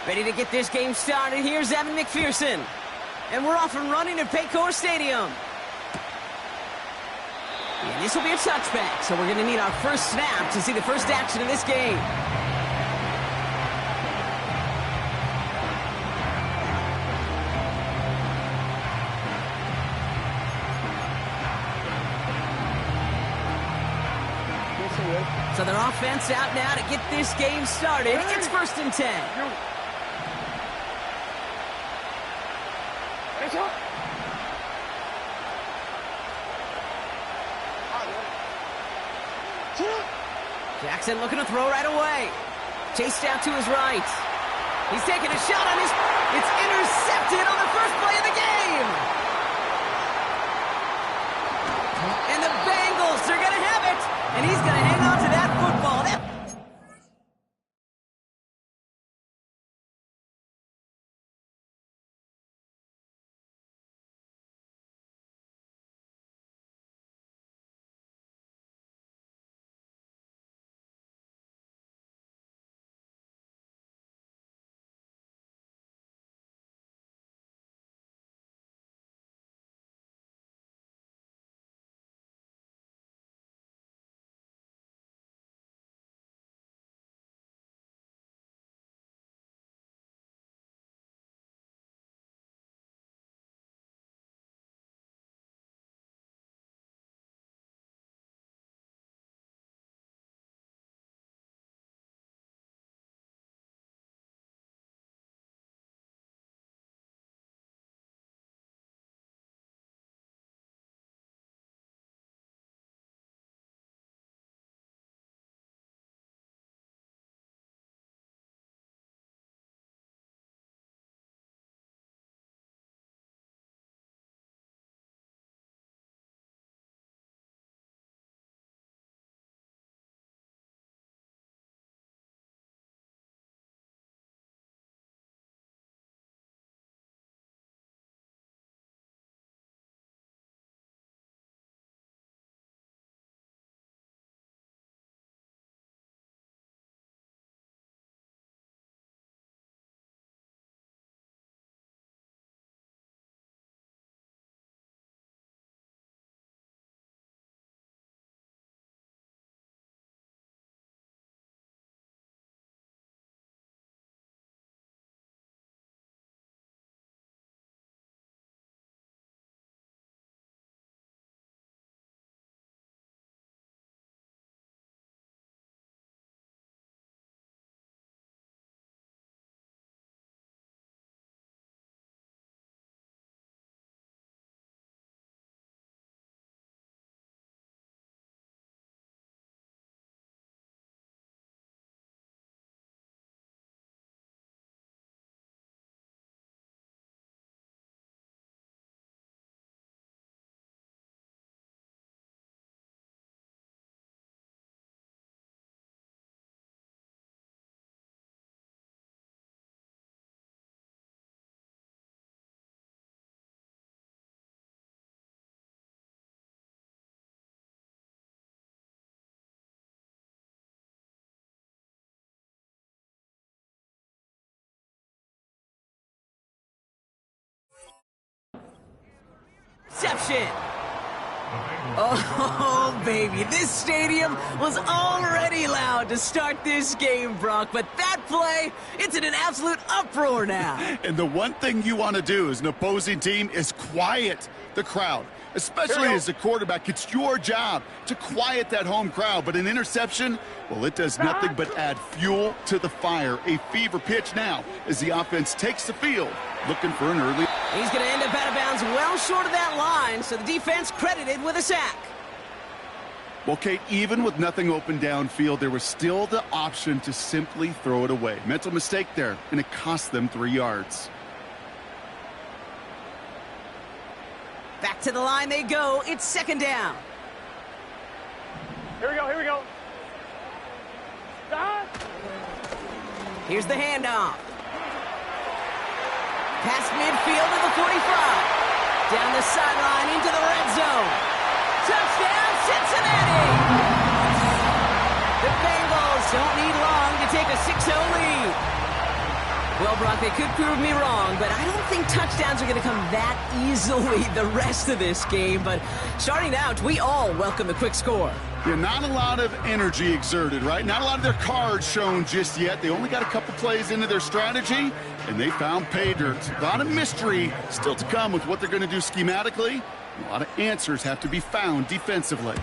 Ready to get this game started. Here's Evan McPherson. And we're off and running at Paycor Stadium. And this will be a touchback, so we're going to need our first snap to see the first action of this game. So their offense out now to get this game started. It's 1st and 10. Jackson looking to throw right away. Chased out to his right. He's taking a shot on his... It's intercepted on the first play of the game. And the Bengals, they're going to have it. And he's going to hang on to that football. Reception. Oh, baby, this stadium was already loud to start this game, Brock, but that play, it's in an absolute uproar now. And the one thing you want to do as an opposing team is quiet the crowd, especially as a quarterback. It's your job to quiet that home crowd, but an interception, well, it does nothing but add fuel to the fire. A fever pitch now as the offense takes the field, looking for an early... He's going to end up out of bounds well short of that line, so the defense credited with a sack. Well, Kate, even with nothing open downfield, there was still the option to simply throw it away. Mental mistake there, and it cost them 3 yards. Back to the line they go. It's 2nd down. Here we go, here we go. Stop. Here's the handoff. Past midfield to the 45. Down the sideline into the red zone. Touchdown, Cincinnati! don't need long to take a 6-0 lead. Well, Brock, they could prove me wrong, but I don't think touchdowns are going to come that easily the rest of this game. But starting out, we all welcome the quick score. Yeah, not a lot of energy exerted, right? Not a lot of their cards shown just yet. They only got a couple plays into their strategy, and they found pay dirt. A lot of mystery still to come with what they're going to do schematically. A lot of answers have to be found defensively.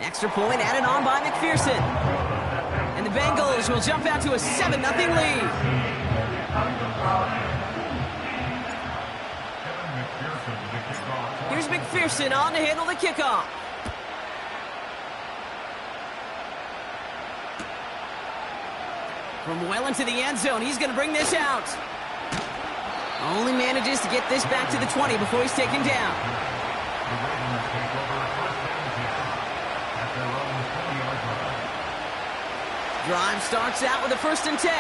Extra point added on by McPherson. And the Bengals will jump out to a 7-0 lead. Here's McPherson on to handle the kickoff. From well into the end zone, he's going to bring this out. Only manages to get this back to the 20 before he's taken down. Drive starts out with a 1st and 10. 13.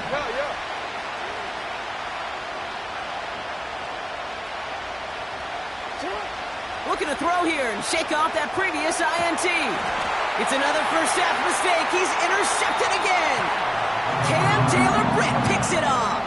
Yeah. Looking to throw here and shake off that previous INT. It's another first half mistake. He's intercepted again. Cam Taylor-Britt picks it off.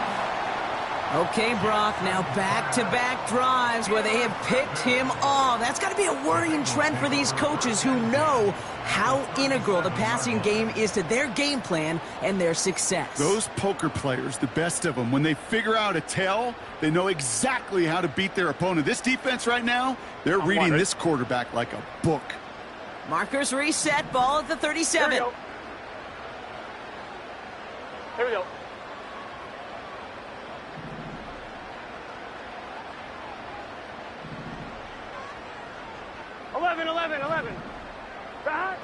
Okay, Brock, now back-to-back drives where they have picked him off. That's got to be a worrying trend for these coaches who know how integral the passing game is to their game plan and their success. Those poker players, the best of them, when they figure out a tell, they know exactly how to beat their opponent. This defense right now, they're reading this quarterback like a book. Markers reset, ball at the 37. Here we go. Eleven. Back.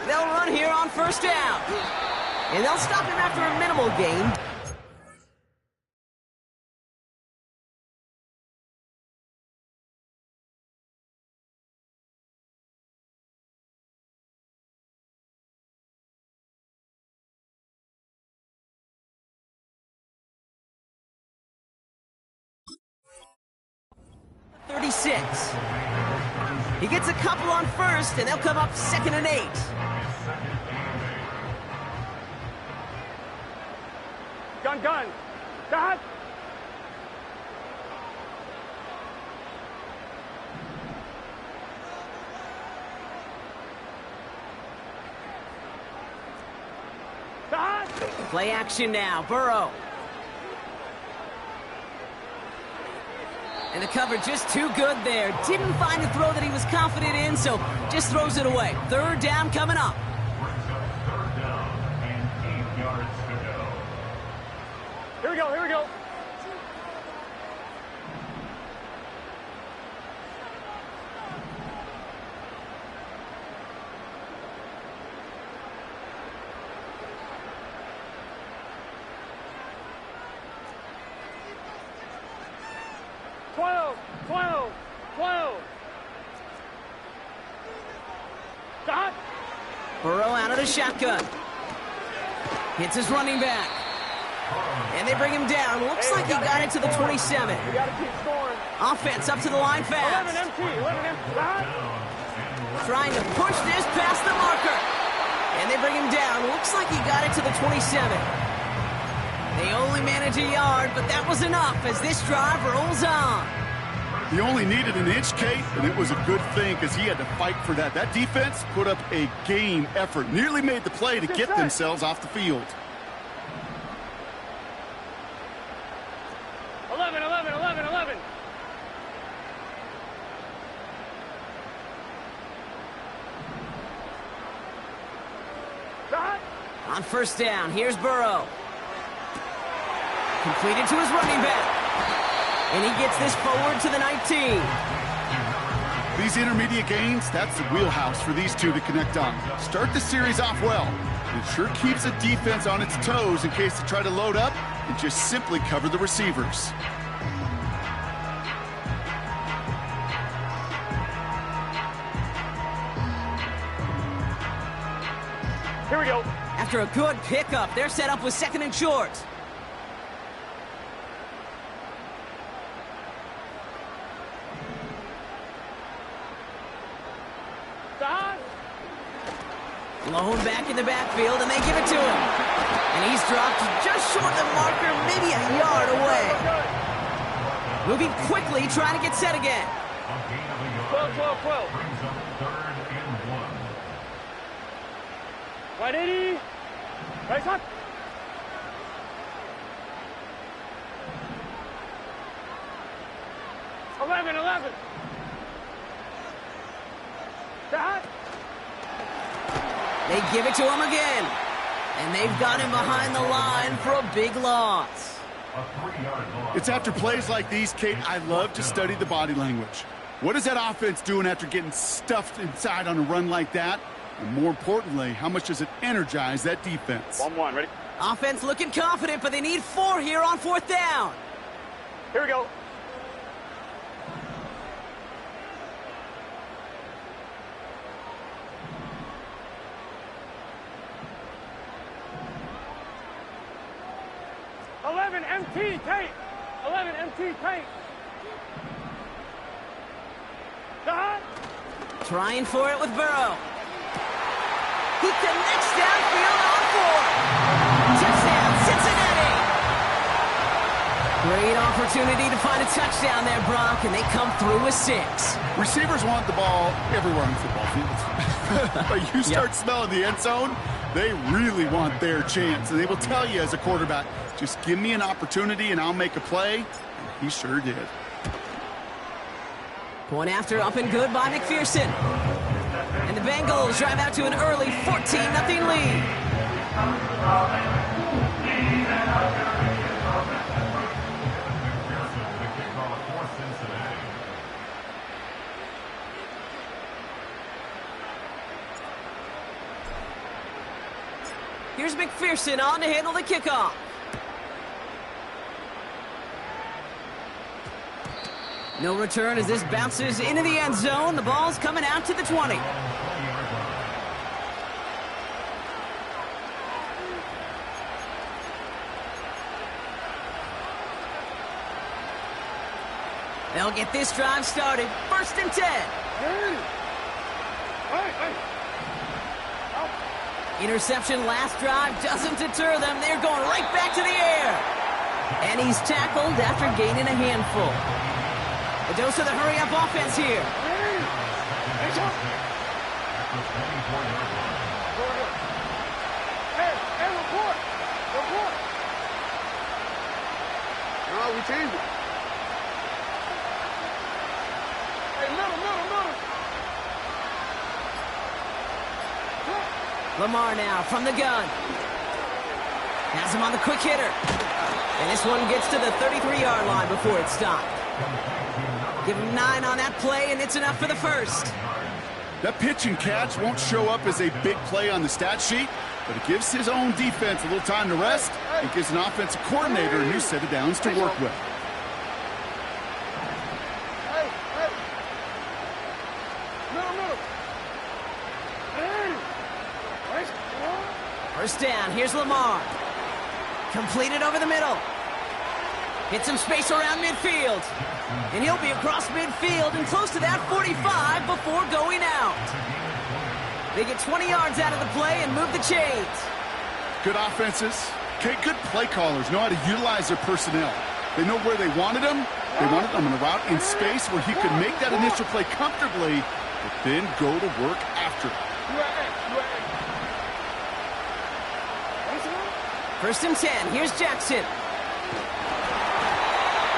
They'll run here on 1st down. And they'll stop him after a minimal gain. He gets a couple on 1st, and they'll come up 2nd and 8. Gun. Dad. Play action now. Burrow. And the cover just too good there. Didn't find the throw that he was confident in, so just throws it away. 3rd down coming up. Here we go. Stop. Burrow out of the shotgun. Hits his running back. And they bring him down. Looks like he got it to the 27. We gotta keep scoring. Offense up to the line fast. 11 empty. Trying to push this past the marker. And they bring him down. Looks like he got it to the 27. They only manage a yard, but that was enough as this drive rolls on. He only needed an inch, Kate, and it was a good thing because he had to fight for that. That defense put up a game effort, nearly made the play to get themselves off the field. 11. On 1st down, here's Burrow. Completed to his running back. And he gets this forward to the 19. These intermediate gains, that's the wheelhouse for these two to connect on. Start the series off well. It sure keeps the defense on its toes in case they try to load up and just simply cover the receivers. Here we go. After a good pickup, they're set up with 2nd and short. Blown back in the backfield, and they give it to him. And he's dropped just short of the marker, maybe a yard away. Moving quickly, trying to get set again. 12, 12, 12. Right 80. Right up. 11, 11. That. They give it to him again. And they've got him behind the line for a big loss. It's after plays like these, Kate, I love to study the body language. What is that offense doing after getting stuffed inside on a run like that? And more importantly, how much does it energize that defense? 1-1, ready? Offense looking confident, but they need 4 here on 4th down. Here we go. MT, Tate. 11, MT, Tate. God. Trying for it with Burrow. He connects downfield on 4. Touchdown, Cincinnati. Great opportunity to find a touchdown there, Brock, and they come through with 6. Receivers want the ball everywhere on the football field. But you start smelling the end zone, they really want their chance. And they will tell you as a quarterback, just give me an opportunity and I'll make a play. And he sure did. Point after up and good by McPherson. And the Bengals drive out to an early 14-0 lead. Here's McPherson on to handle the kickoff. No return as this bounces into the end zone. The ball's coming out to the 20. They'll get this drive started. 1st and 10. Interception last drive doesn't deter them. They're going right back to the air. And he's tackled after gaining a handful. A dose of the hurry-up offense here. Hey, report. No, we changed it. Hey, middle. Lamar now from the gun. Has him on the quick hitter. And this one gets to the 33-yard line before it's stopped. Give him 9 on that play, and it's enough for the 1st. That pitch and catch won't show up as a big play on the stat sheet, but it gives his own defense a little time to rest. It gives an offensive coordinator a new set of downs to work with. First down, here's Lamar. Completed over the middle. Hit some space around midfield. And he'll be across midfield and close to that 45 before going out. They get 20 yards out of the play and move the chains. Good offenses. Okay, good play callers know how to utilize their personnel. They know where they wanted them. They wanted them in a route in space where he could make that initial play comfortably, but then go to work after. 1st and 10. Here's Jackson.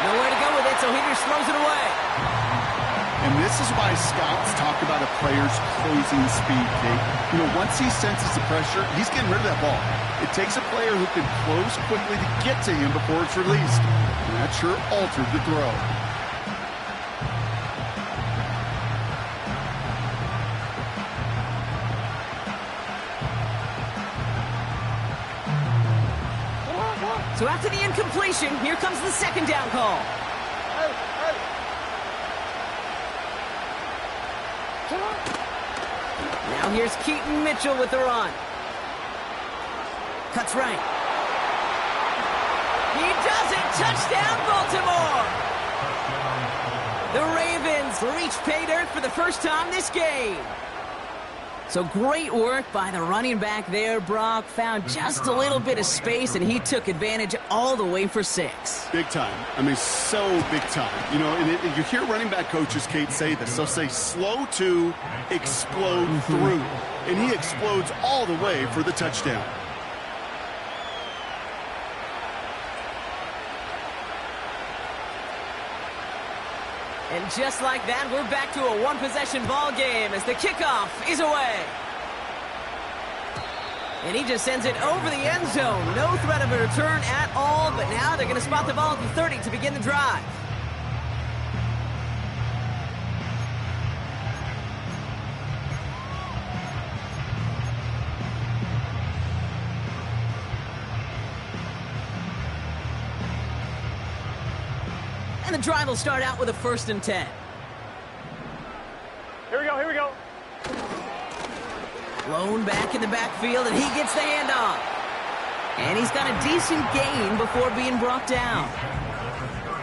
Nowhere to go with it, so he just throws it away. And this is why scouts talk about a player's closing speed, Kate. You know, once he senses the pressure, he's getting rid of that ball. It takes a player who can close quickly to get to him before it's released. And that sure altered the throw. So after the incompletion, here comes the 2nd down call. Now here's Keaton Mitchell with the run. Cuts right. He does it! Touchdown, Baltimore! The Ravens reach pay dirt for the first time this game. So great work by the running back there, Brock. Found just a little bit of space, and he took advantage all the way for 6. Big time. I mean, so big time. You know, and you hear running back coaches, Kate, say this. They'll say slow to explode through. And he explodes all the way for the touchdown. And just like that, we're back to a one-possession ball game as the kickoff is away. And he just sends it over the end zone. No threat of a return at all, but now they're going to spot the ball at the 30 to begin the drive. And the drive will start out with a 1st and 10. Here we go, here we go. Blown back in the backfield, and he gets the handoff. And he's got a decent gain before being brought down.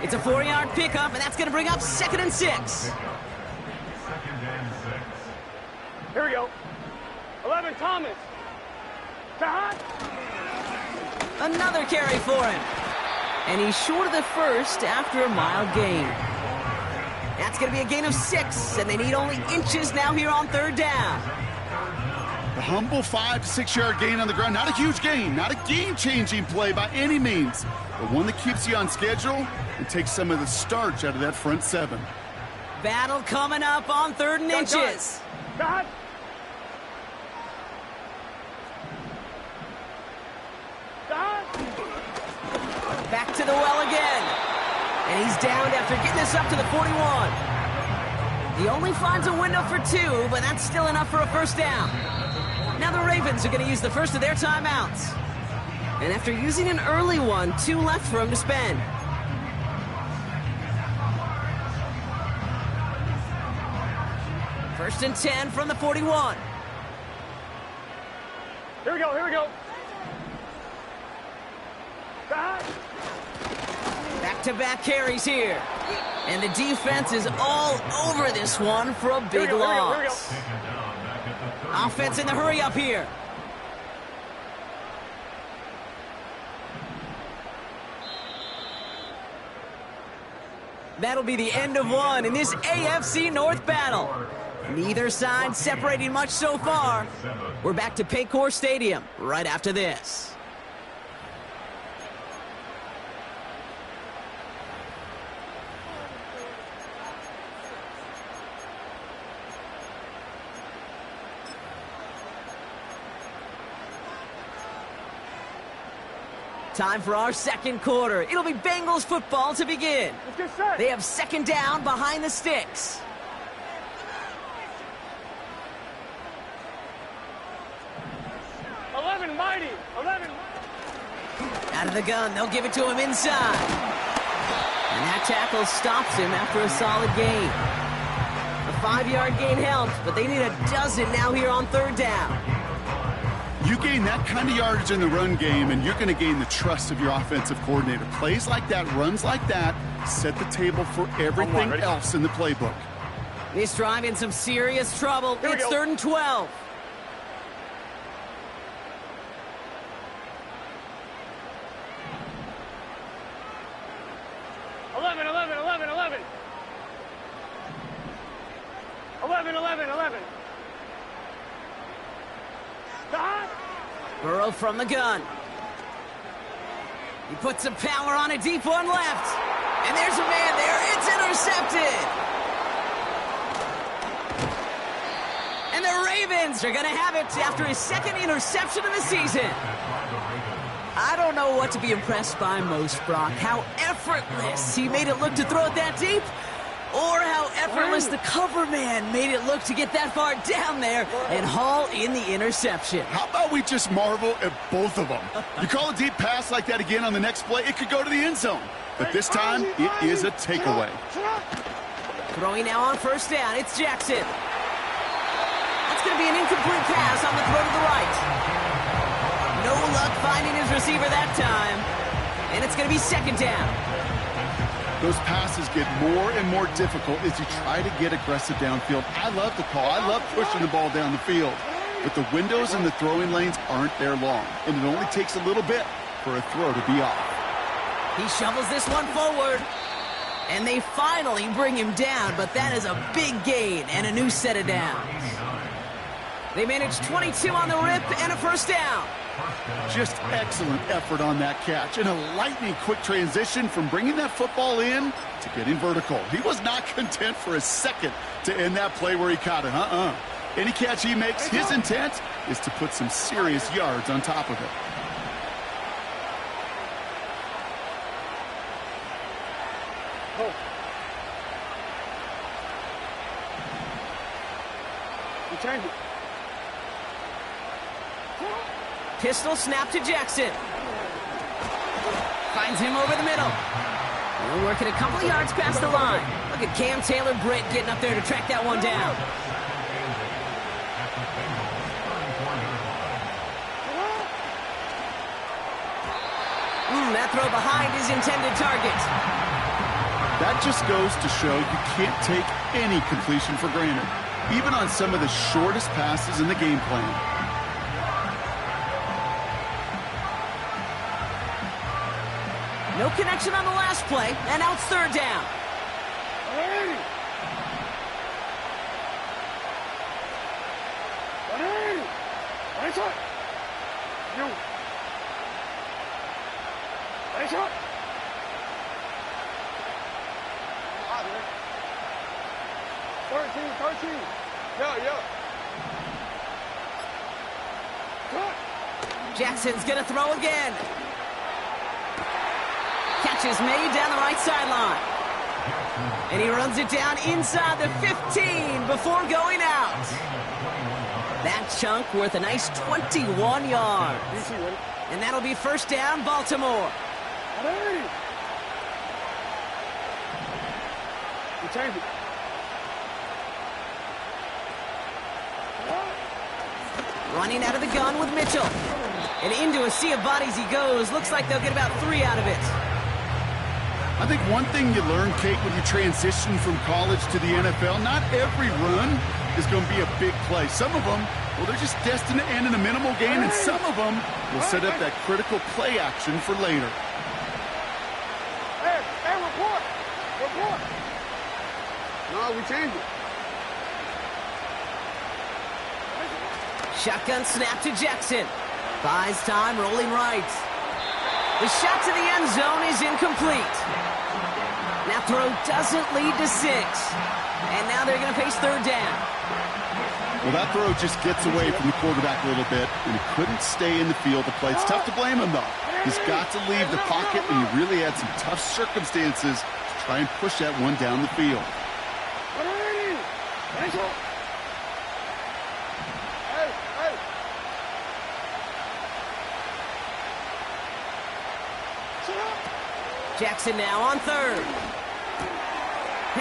It's a 4-yard pickup, and that's going to bring up 2nd and 6. Here we go. 11, Thomas. Another carry for him. And he's short of the 1st after a mild gain. That's going to be a gain of 6, and they need only inches now here on 3rd down. The humble 5 to 6 yard gain on the ground. Not a huge gain, not a game-changing play by any means, but one that keeps you on schedule and takes some of the starch out of that front 7. Battle coming up on 3rd and inches. Back to the well again. And he's downed after getting this up to the 41. He only finds a window for 2, but that's still enough for a 1st down. Now the Ravens are going to use the first of their timeouts. And after using an early one, 2 left for him to spend. First and 10 from the 41. Here we go, here we go. Back-to-back carries here. And the defense is all over this one for a big loss. Offense in the hurry up here. That'll be the end of one in this AFC North battle. Neither side separating much so far. We're back to Paycor Stadium right after this. Time for our 2nd quarter. It'll be Bengals football to begin. They have 2nd down behind the sticks. Mighty. 11. Out of the gun, they'll give it to him inside. And that tackle stops him after a solid gain. A 5-yard gain helps, but they need a dozen now here on 3rd down. You gain that kind of yardage in the run game, and you're going to gain the trust of your offensive coordinator. Plays like that, runs like that, set the table for everything else in the playbook. This drive in some serious trouble. It's 3rd and 12. Burrow from the gun. He puts some power on a deep one left. And there's a man there. It's intercepted. And the Ravens are going to have it after his 2nd interception of the season. I don't know what to be impressed by most, Brock. How effortless he made it look to throw it that deep, or how effortless the cover man made it look to get that far down there and haul in the interception. How about we just marvel at both of them? You call a deep pass like that again on the next play, it could go to the end zone. But this time, it is a takeaway. Throwing now on 1st down, it's Jackson. That's going to be an incomplete pass on the throw to the right. No luck finding his receiver that time. And it's going to be 2nd down. Those passes get more and more difficult as you try to get aggressive downfield. I love the call. I love pushing the ball down the field. but the windows in the throwing lanes aren't there long, and it only takes a little bit for a throw to be off. He shovels this one forward, and they finally bring him down, but that is a big gain and a new set of downs. They managed 22 on the rip and a first down. Just excellent effort on that catch, and a lightning-quick transition from bringing that football in to getting vertical. He was not content for a second to end that play where he caught it. Any catch he makes, his intent is to put some serious yards on top of it. Change it. Pistol snap to Jackson. Finds him over the middle. We're working a couple of yards past the line. Look at Cam Taylor-Britt getting up there to track that one down. That throw behind his intended target. That just goes to show you can't take any completion for granted, even on some of the shortest passes in the game plan. No connection on the last play, and now it's third down. Jackson's gonna throw again. Catch is made down the right sideline. And he runs it down inside the 15 before going out. That chunk worth a nice 21 yards. And that'll be first down, Baltimore. Change it. Running out of the gun with Mitchell. And into a sea of bodies he goes. Looks like they'll get about 3 out of it. I think one thing you learn, Kate, when you transition from college to the NFL, not every run is going to be a big play. Some of them, well, they're just destined to end in a minimal gain, and some of them will set up that critical play action for later. Hey, report! Report! No, we changed it. Shotgun snap to Jackson. Buys time, rolling right. The shot to the end zone is incomplete. That throw doesn't lead to 6. And now they're going to face third down. Well, that throw just gets away from the quarterback a little bit, and he couldn't stay in the field to play. It's tough to blame him, though. He's got to leave the pocket, and he really had some tough circumstances to try and push that one down the field. Jackson now on third.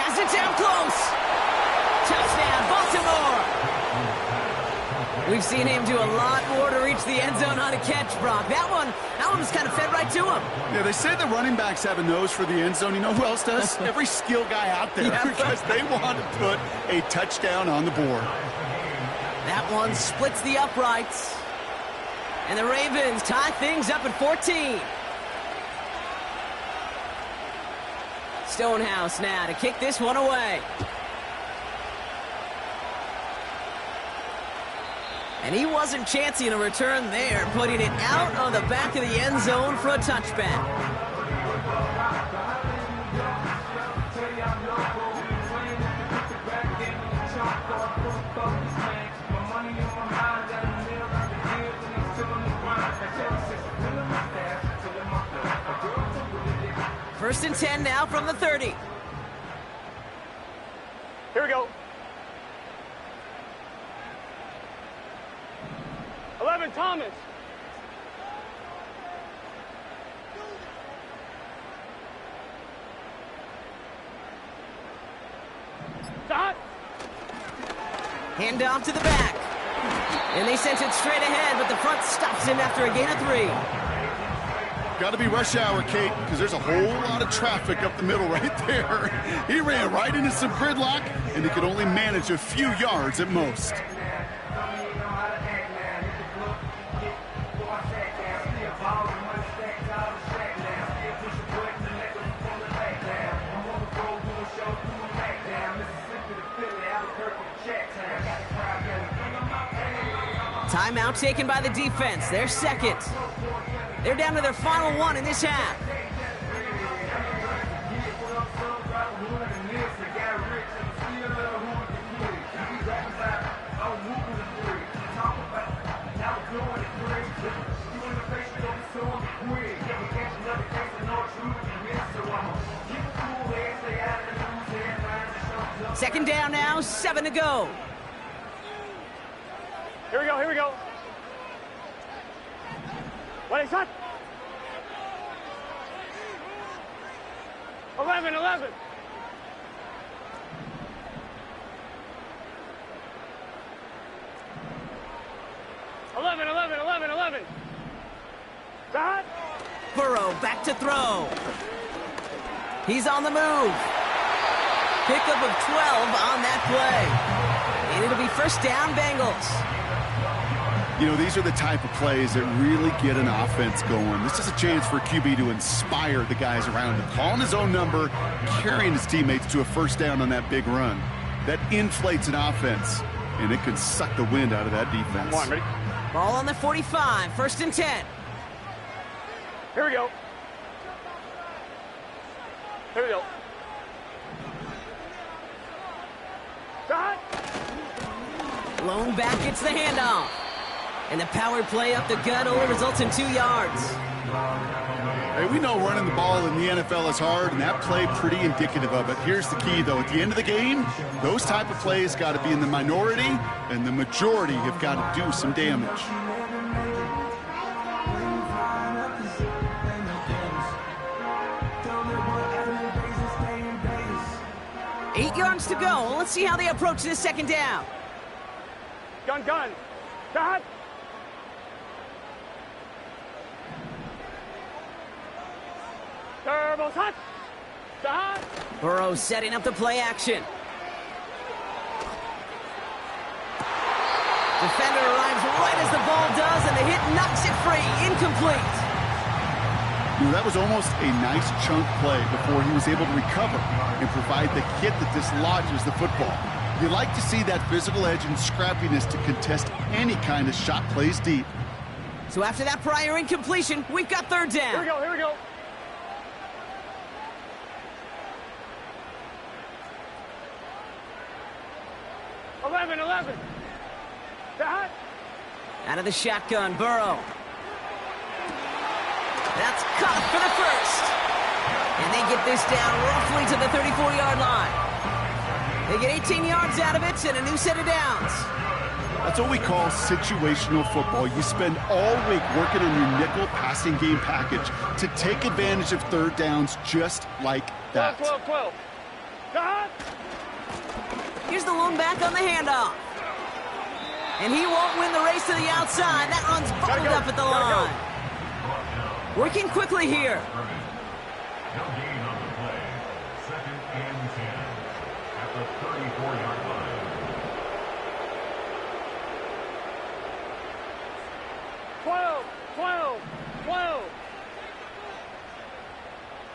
Has it down close. Touchdown, Baltimore. We've seen him do a lot more to reach the end zone on a catch, Brock. That one was kind of fed right to him. Yeah, they say the running backs have a nose for the end zone. You know who else does? Every skill guy out there, because they want to put a touchdown on the board. That one splits the uprights. And the Ravens tie things up at 14. Stonehouse now to kick this one away. And he wasn't chancing a return there, putting it out on the back of the end zone for a touchback. First and 10 now from the 30. Here we go. 11, Thomas. Dot. Hand off to the back. And they sent it straight ahead, but the front stops him after a gain of 3. Got to be rush hour, Kate, because there's a whole lot of traffic up the middle right there. He ran right into some gridlock, and he could only manage a few yards at most. Timeout taken by the defense. Their second. They're down to their final one in this half. Second down now, 7 to go. Here we go, here we go. What is that? 11, 11. That? Burrow back to throw. He's on the move. Pickup of 12 on that play. And it'll be first down, Bengals. You know, these are the type of plays that really get an offense going. This is a chance for QB to inspire the guys around him. Calling his own number, carrying his teammates to a first down on that big run. That inflates an offense, and it can suck the wind out of that defense. Come on, ready? Ball on the 45, first and 10. Here we go. Here we go. That? Lone back gets the handoff. And the power play up the gut only results in 2 yards. Hey, we know running the ball in the NFL is hard, and that play pretty indicative of it. Here's the key, though. At the end of the game, those type of plays got to be in the minority, and the majority have got to do some damage. Eight yards to go. Let's see how they approach this second down. Gun. That? Turbo touch. That? Burrow setting up the play action. Defender arrives right as the ball does, and the hit knocks it free. Incomplete. That was almost a nice chunk play before he was able to recover and provide the hit that dislodges the football. You like to see that physical edge and scrappiness to contest any kind of shot plays deep. So after that prior incompletion, we've got third down. Here we go. 11. That? Out of the shotgun, Burrow. That's caught for the first. And they get this down roughly to the 34-yard line. They get 18 yards out of it and a new set of downs. That's what we call situational football. You spend all week working on your nickel passing game package to take advantage of third downs just like that. 12. That? Here's the lone back on the handoff. And he won't win the race to the outside. That run's bottled up at the line. Working quickly here. No gain on the play. Second and 10 at the 34-yard line. 12.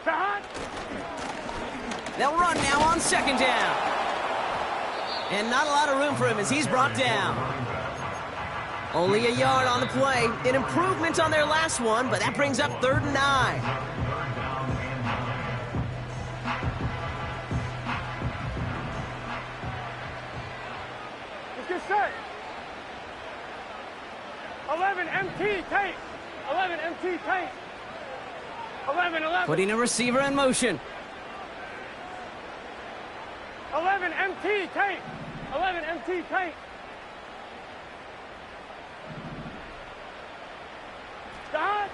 That? They'll run now on second down. And not a lot of room for him as he's brought down. Only a yard on the play. An improvement on their last one, but that brings up 3rd and 9. Let's get set. 11 MT tape. 11 MT tape. 11. Putting a receiver in motion. 11 MT tape. 11 MT tape. Stop.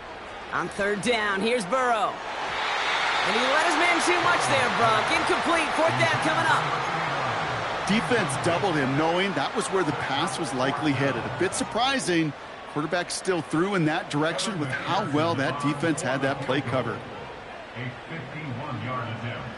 On 3rd down, here's Burrow. And he let his man too much there, Brock. Incomplete, 4th down coming up. Defense doubled him, knowing that was where the pass was likely headed. A bit surprising. Quarterback still threw in that direction with how well that defense had that play covered. A 51-yard attempt.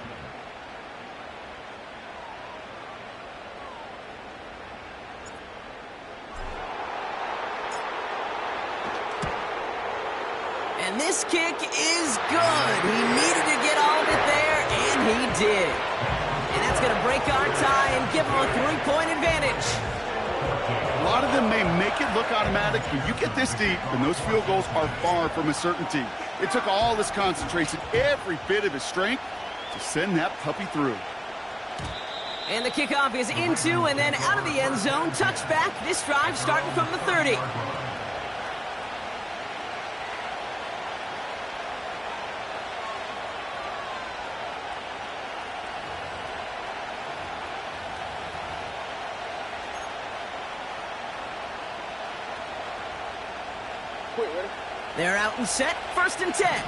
And this kick is good. He needed to get all of it there, and he did. And that's going to break our tie and give him a 3-point advantage. A lot of of them may make it look automatic, but you get this deep, and those field goals are far from a certainty. It took all his concentration, every bit of his strength, to send that puppy through. And the kickoff is into and then out of the end zone. Touchback. This drive starting from the 30. They're out and set. 1st and 10.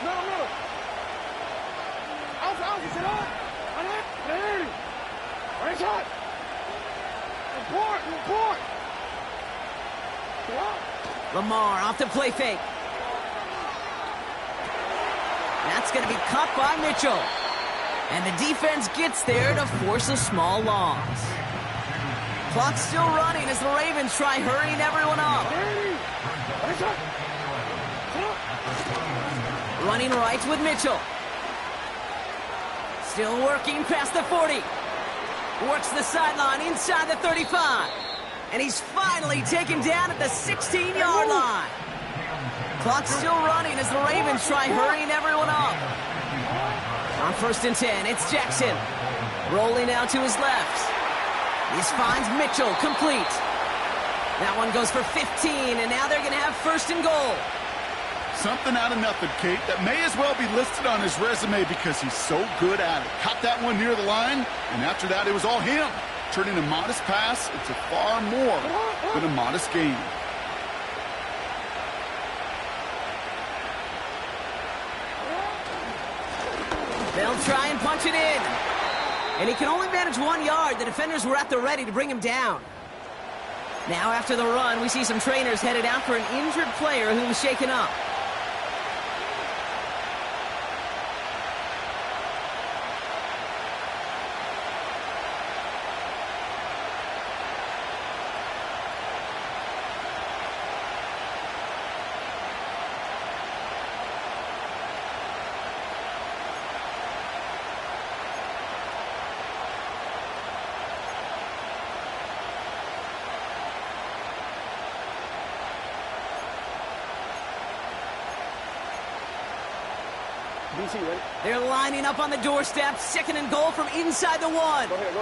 No. Out, sit up. Ready. Right shot. Report. Lamar off the play fake. That's going to be caught by Mitchell. And the defense gets there to force a small loss. Clock's still running as the Ravens try hurrying everyone up. Running right with Mitchell. Still working past the 40. Works the sideline inside the 35. And he's finally taken down at the 16-yard line. Clock's still running as the Ravens try hurrying everyone up. On 1st and 10, it's Jackson. Rolling out to his left. This finds Mitchell complete. That one goes for 15, and now they're going to have 1st and goal. Something out of nothing, Kate, that may as well be listed on his resume because he's so good at it. Caught that one near the line, and after that, it was all him. Turning a modest pass into far more than a modest gain. They'll try and punch it in. And he can only manage 1 yard. The defenders were at the ready to bring him down. Now after the run, we see some trainers headed out for an injured player who was shaken up. DC, ready? They're lining up on the doorstep. 2nd and goal from inside the 1. Go ahead.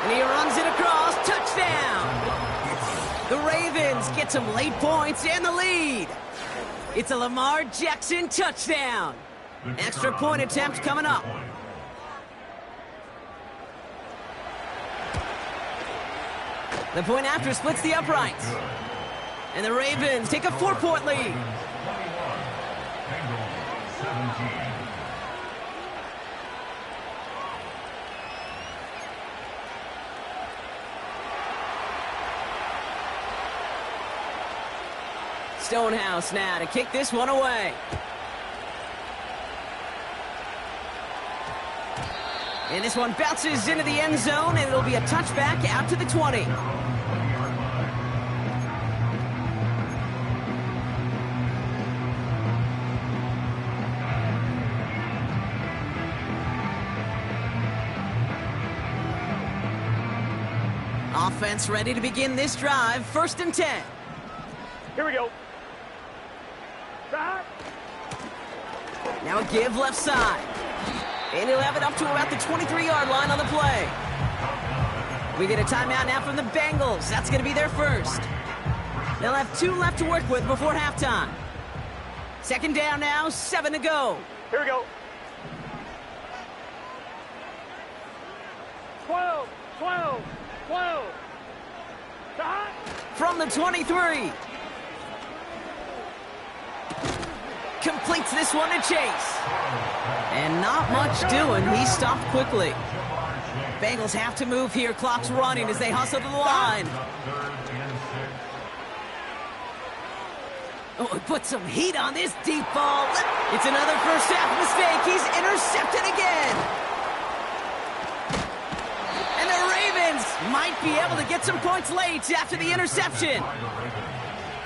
And he runs it across. Touchdown! The Ravens get some late points and the lead. It's a Lamar Jackson touchdown. Extra point attempt coming up. The point after splits the uprights. And the Ravens take a 4-point lead. Stonehouse now to kick this one away. And this one bounces into the end zone, and it'll be a touchback out to the 20. Offense ready to begin this drive. 1st and 10. Here we go. Now a give left side. And he'll have it up to about the 23-yard line on the play. We get a timeout now from the Bengals. That's going to be their first. They'll have 2 left to work with before halftime. 2nd down now, 7 to go. Here we go. 12. From the 23. Completes this one to Chase. And not much doing. He stopped quickly. Bengals have to move here. Clock's running as they hustle to the line. Oh, he put some heat on this deep ball. It's another first half mistake. He's intercepted again. And the Ravens might be able to get some points late after the interception.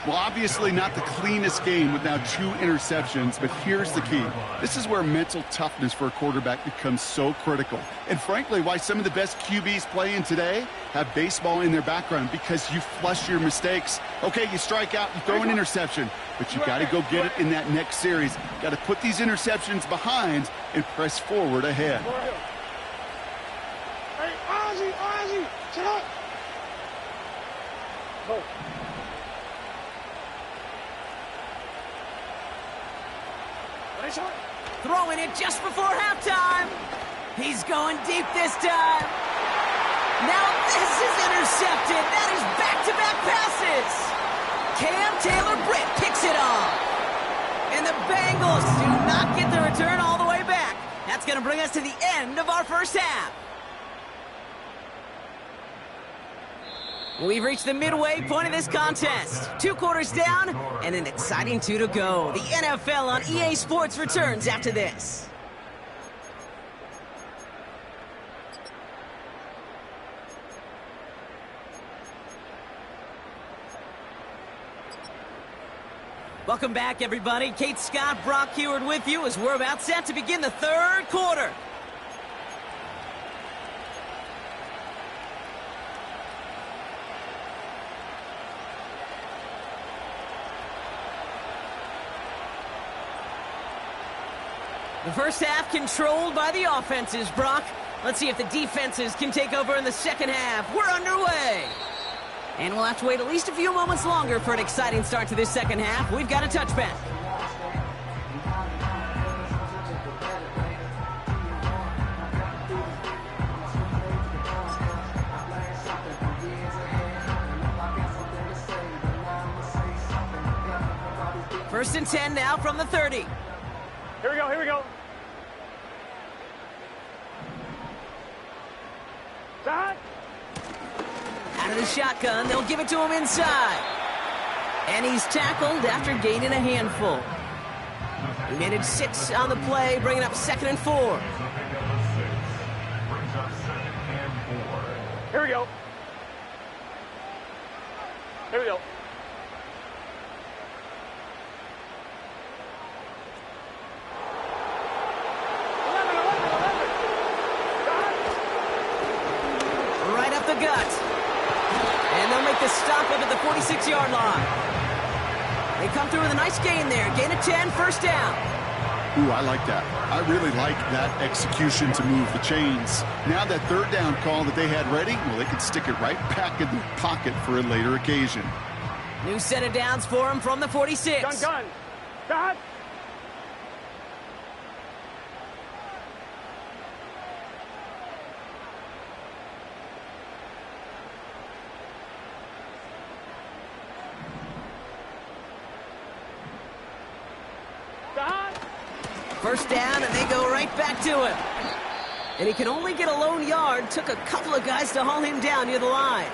Well, obviously not the cleanest game with now 2 interceptions, but here's the key. This is where mental toughness for a quarterback becomes so critical. And frankly, why some of the best QBs playing today have baseball in their background, because you flush your mistakes. Okay, you strike out, you throw an interception, but you got to go get it in that next series. Got to put these interceptions behind and press forward ahead. Hey, Ozzy, shut up. Go. Throwing it just before halftime. He's going deep this time. Now this is intercepted. That is back-to-back passes. Cam Taylor-Britt picks it off. And the Bengals do not get the return all the way back. That's going to bring us to the end of our first half. We've reached the midway point of this contest. 2 quarters down and an exciting 2 to go. The NFL on EA Sports returns after this. Welcome back, everybody. Kate Scott, Brock Heward with you as we're about set to begin the 3rd quarter. The first half controlled by the offenses, Brock. Let's see if the defenses can take over in the second half. We're underway. And we'll have to wait at least a few moments longer for an exciting start to this second half. We've got a touchback. First and 10 now from the 30. Here we go. Shot. Out of the shotgun, they'll give it to him inside. And he's tackled after gaining a handful. He made it 6 on the play, bringing up 2nd and 4. Here we go. 11. Right up the gut. And they'll make the stop up at the 46-yard line. They come through with a nice gain there. Gain of 10, first down. Ooh, I like that. I really like that execution to move the chains. Now that 3rd down call that they had ready, well, they can stick it right back in the pocket for a later occasion. New set of downs for him from the 46. Gun. Shot. First down, and they go right back to him. And he can only get a lone yard. Took a couple of guys to haul him down near the line.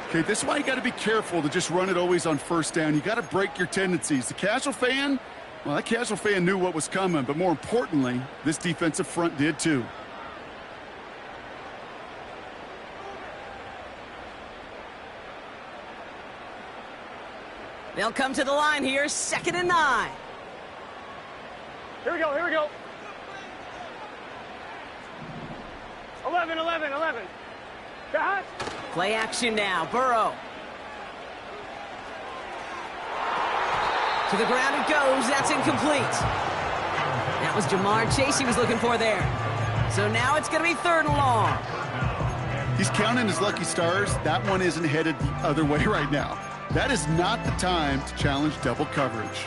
Okay, this is why you got to be careful to just run it always on first down. You got to break your tendencies. The casual fan, well, that casual fan knew what was coming, but more importantly, this defensive front did too. They'll come to the line here, 2nd and 9. Here we go. 11. Shot. Play action now, Burrow. To the ground it goes, that's incomplete. That was Jamar Chase he was looking for there. So now it's going to be 3rd and long. He's counting his lucky stars. That one isn't headed the other way right now. That is not the time to challenge double coverage.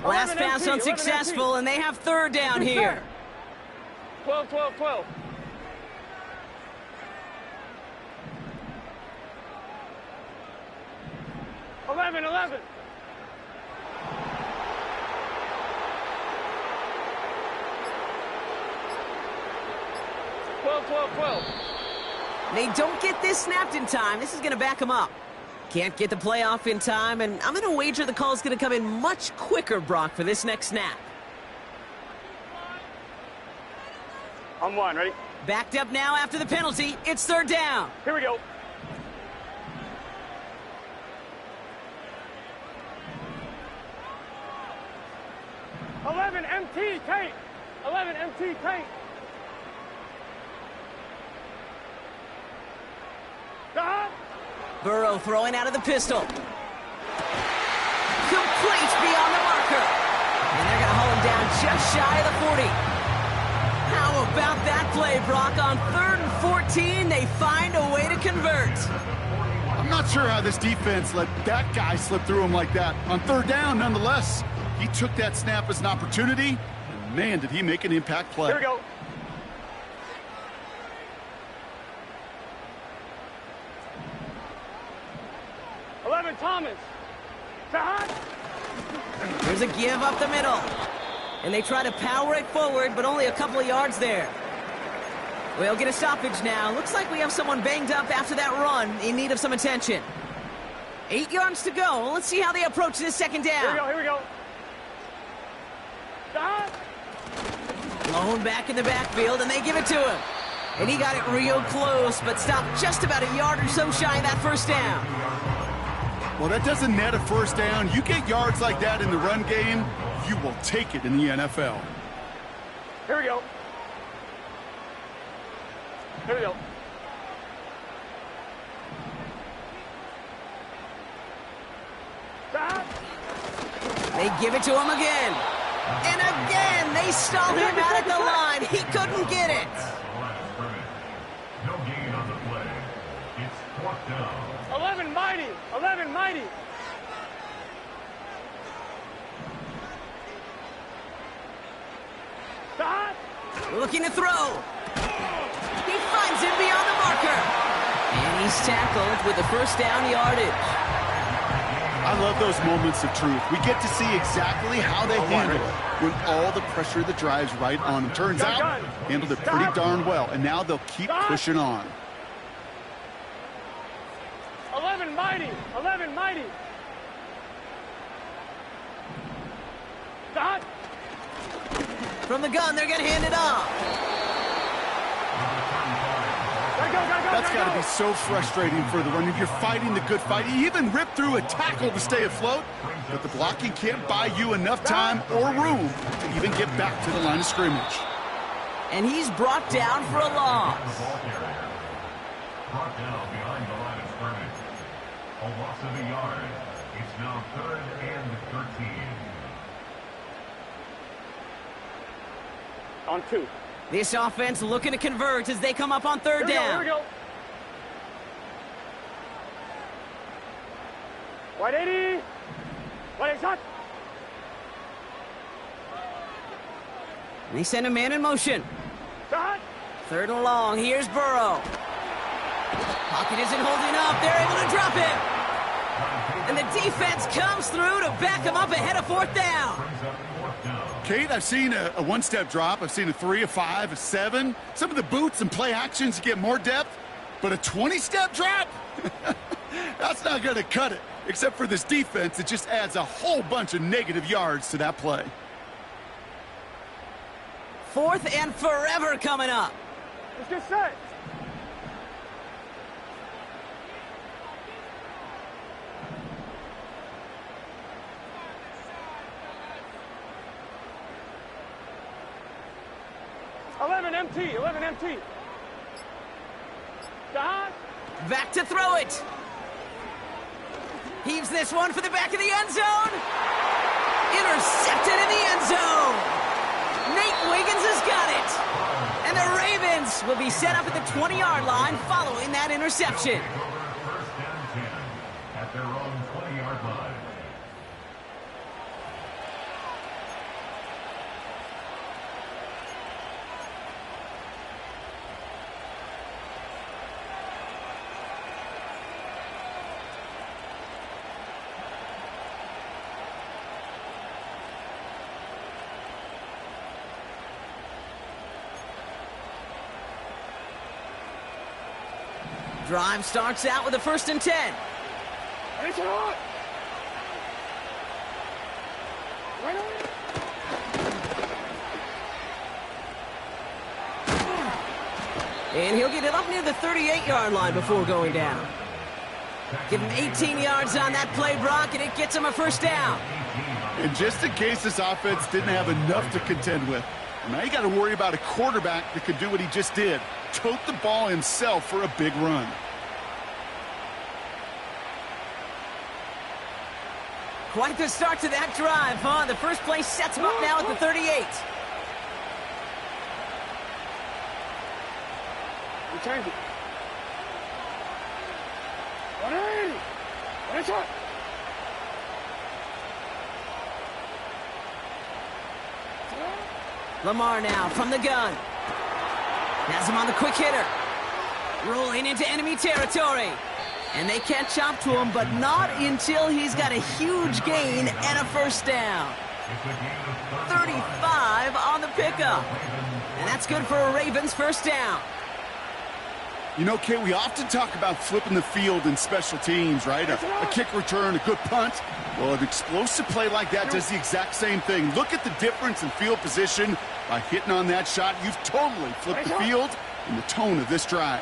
Last pass unsuccessful, and they have 3rd down here. 12. 11. 12. 12, 12, 12. They don't get this snapped in time. This is going to back them up. Can't get the play off in time, and I'm going to wager the call is going to come in much quicker, Brock, for this next snap. On one, ready? Backed up now after the penalty. It's third down. Here we go. MT, Kate. 11 MT, Kate. Burrow throwing out of the pistol. Complete beyond the marker. And they're going to haul him down just shy of the 40. How about that play, Brock? On 3rd and 14, they find a way to convert. I'm not sure how this defense let that guy slip through him like that. On 3rd down, nonetheless, he took that snap as an opportunity, and man, did he make an impact play. Here we go. Thomas. There's a give up the middle. And they try to power it forward, but only a couple of yards there. We'll get a stoppage now. Looks like we have someone banged up after that run in need of some attention. 8 yards to go. Let's see how they approach this second down. Here we go. Blown back in the backfield, and they give it to him. And he got it real close, but stopped just about a yard or so shy of that first down. Well, that doesn't net a first down. You get yards like that in the run game, you will take it in the NFL. Here we go. They give it to him again. And again, they stalled him out at the line. He couldn't get it. No gain on the play. It's 4th down. 11 mighty. Looking to throw. He finds him beyond the marker. And he's tackled with the first down yardage. I love those moments of truth. We get to see exactly how they handle it when all the pressure that drives right on them. Turns out, handled it pretty darn well, and now they'll keep pushing on. 11 mighty. From the gun, they're going to hand it off. That's got to be so frustrating for the runner. You're fighting the good fight. You even rip through a tackle to stay afloat, but the blocking can't buy you enough time or room to even get back to the line of scrimmage. And he's brought down for a loss. Brought down behind the line of scrimmage. A loss of a yard. It's now 3rd and 13. On 2. This offense looking to convert as they come up on 3rd down. Here we go. Wide 80. Wide shot. And they send a man in motion. 3rd and long. Here's Burrow. Pocket isn't holding up. They're able to drop it. And the defense comes through to back him up ahead of 4th down. Kate, I've seen a one-step drop. I've seen a 3, a 5, a 7. Some of the boots and play actions get more depth, but a 20-step drop? That's not going to cut it. Except for this defense, it just adds a whole bunch of negative yards to that play. 4th and forever coming up. Let's get set. Eleven MT. Back to throw it. Heaves this one for the back of the end zone. Intercepted in the end zone. Nate Wiggins has got it. And the Ravens will be set up at the 20-yard line following that interception. 1st and 10 at their own 20-yard line. Drive starts out with a 1st and 10. It's on. Right on. And he'll get it up near the 38-yard line before going down. Give him 18 yards on that play, Brock, and it gets him a 1st down. And just in case this offense didn't have enough to contend with, now you got to worry about a quarterback that could do what he just did. Tote the ball himself for a big run. Quite the start to that drive, huh? The first play sets him up now at the 38. We change it. 180. It's on. Lamar now from the gun. Has him on the quick hitter. Rolling into enemy territory. And they catch up to him, but not until he's got a huge gain and a 1st down. 35 on the pickup. And that's good for a Ravens 1st down. You know, Kay, we often talk about flipping the field in special teams, right? A kick return, a good punt. Well, an explosive play like that does the exact same thing. Look at the difference in field position. By hitting on that shot, you've totally flipped the field and the tone of this drive.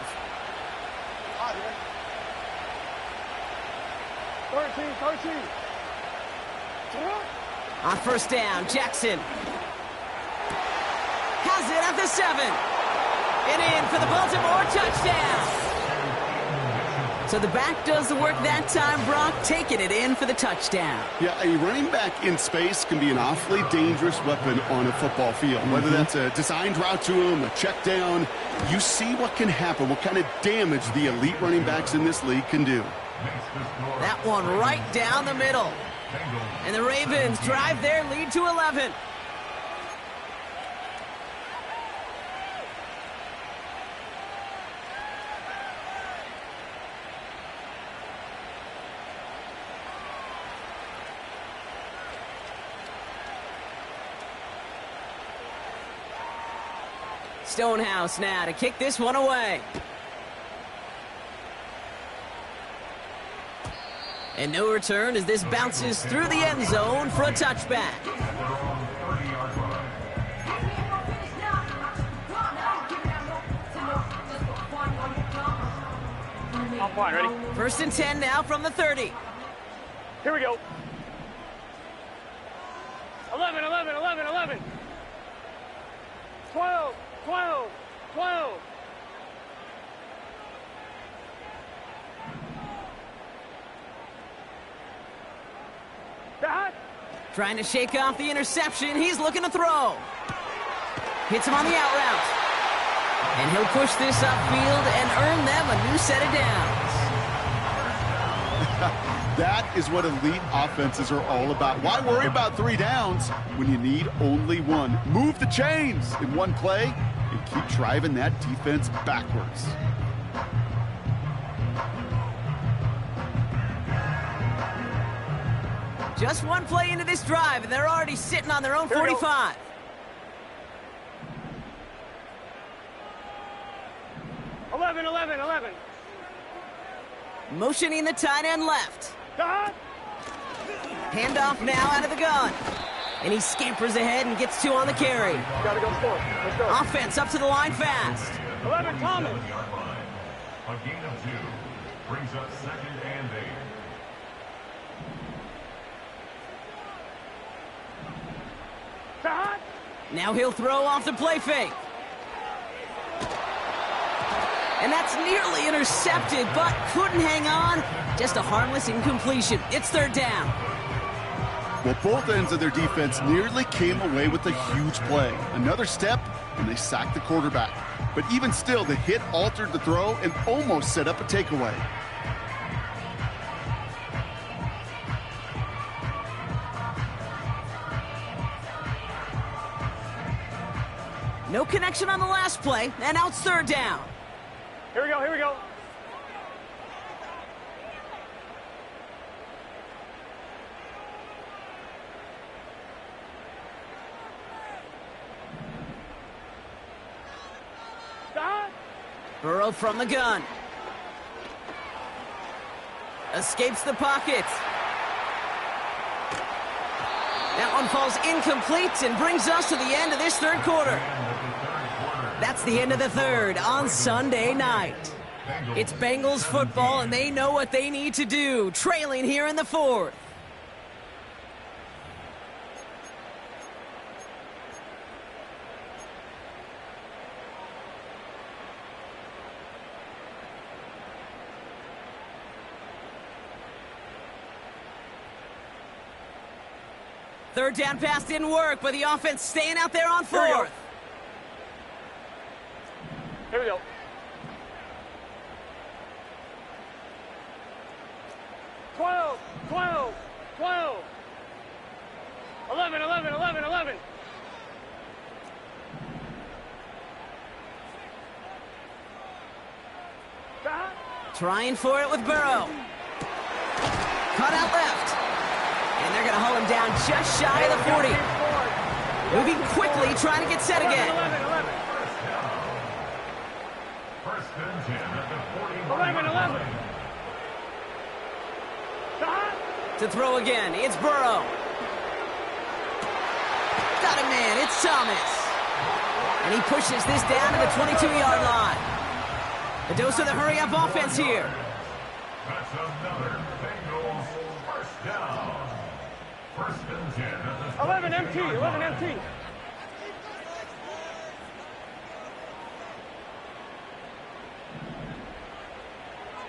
13. On 1st down, Jackson has it at the 7. And in for the Baltimore touchdown. So the back does the work that time, Brock, taking it in for the touchdown. Yeah, a running back in space can be an awfully dangerous weapon on a football field. Whether that's a designed route to him, a check down, you see what can happen, what kind of damage the elite running backs in this league can do. That one right down the middle. And the Ravens drive their lead to 11. Stonehouse now to kick this one away. And no return as this bounces through the end zone for a touchback. I'm fine, ready? 1st and 10 now from the 30. Here we go. 11. 12. That. Trying to shake off the interception. He's looking to throw. Hits him on the out route. And he'll push this upfield and earn them a new set of downs. That is what elite offenses are all about. Why worry about 3 downs when you need only 1? Move the chains in one play and keep driving that defense backwards. Just one play into this drive, and they're already sitting on their own 45. Eleven. Motioning the tight end left. Handoff now out of the gun. And he scampers ahead and gets 2 on the carry. Gotta go score. Let's go. Offense up to the line fast. 11, Thomas. A gain of 2 brings up 2nd and 8. Now he'll throw off the play fake. And that's nearly intercepted, but couldn't hang on. Just a harmless incompletion. It's 3rd down. Well, both ends of their defense nearly came away with a huge play. Another step, and they sacked the quarterback. But even still, the hit altered the throw and almost set up a takeaway. No connection on the last play, and now it's 3rd down. Here we go. Burrow from the gun. Escapes the pocket. That one falls incomplete and brings us to the end of this third quarter. That's the end of the third on Sunday night. It's Bengals football, and they know what they need to do, trailing here in the fourth. Third down pass didn't work, but the offense staying out there on fourth. Here we go. Twelve, 11. Trying for it with Burrow. Cut out left. And they're going to haul him down just shy of the 40. Moving quickly, trying to get set again. 11. To throw again, it's Burrow. Got a man, it's Thomas. And he pushes this down to the 22-yard line. A dose of the hurry-up offense here. That's another Bengals first down. First and 10 at the 11 empty.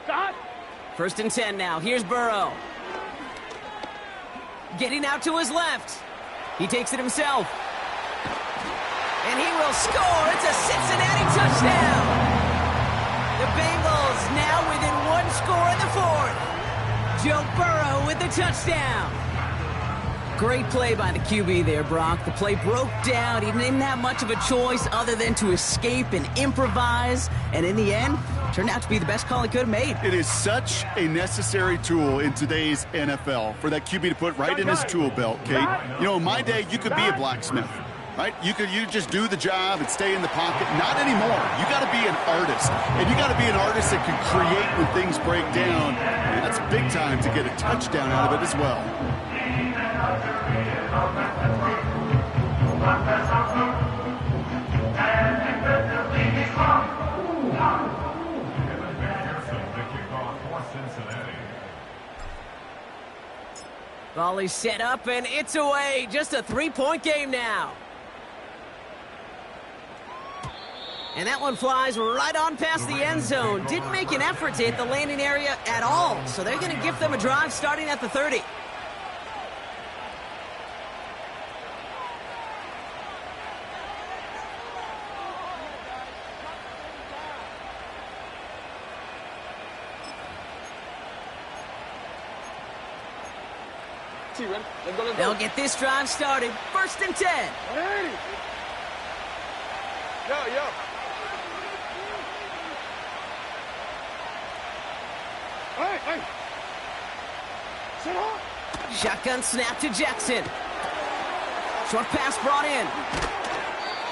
Stop. First and 10 now. Here's Burrow. Getting out to his left. He takes it himself. And he will score. It's a Cincinnati touchdown. The Bengals now within one score in the fourth. Joe Burrow with the touchdown. Great play by the QB there, Brock. The play broke down. He didn't have much of a choice other than to escape and improvise. And in the end, turned out to be the best call he could have made. It is such a necessary tool in today's NFL for that QB to put right in his tool belt, Kate. You know, in my day, you could be a blacksmith, right? You just do the job and stay in the pocket. Not anymore. You got to be an artist, and you got to be an artist that can create when things break down. And that's big time to get a touchdown out of it as well. Volley set up, and it's away. Just a three-point game now. And that one flies right on past the end zone. Didn't make an effort to hit the landing area at all, so they're going to give them a drive starting at the 30. Let's go. They'll get this drive started. First and 10. Hey. Yo. Hey. Sit up. Shotgun snap to Jackson. Short pass brought in.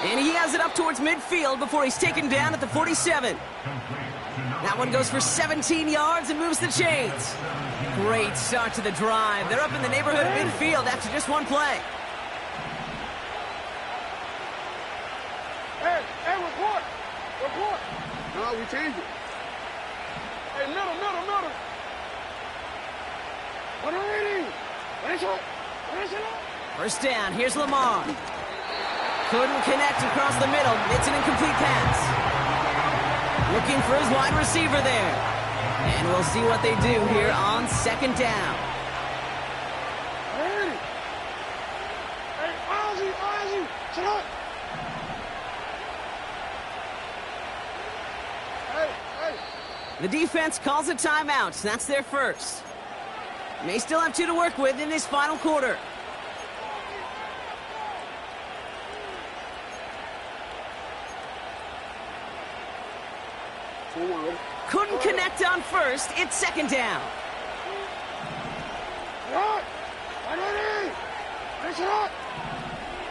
And he has it up towards midfield before he's taken down at the 47. That one goes for 17 yards and moves the chains. Great start to the drive. They're up in the neighborhood of midfield after just one play. Hey, report. No, we changed it. Hey, middle. 180. First down, here's Lamar. Couldn't connect across the middle. It's an incomplete pass. Looking for his wide receiver there. And we'll see what they do here on second down. Hey, Ozzy. Sit up. Hey. The defense calls a timeout. That's their first. May still have two to work with in this final quarter. Couldn't connect on first. It's second down. Right. 180. Finish it up.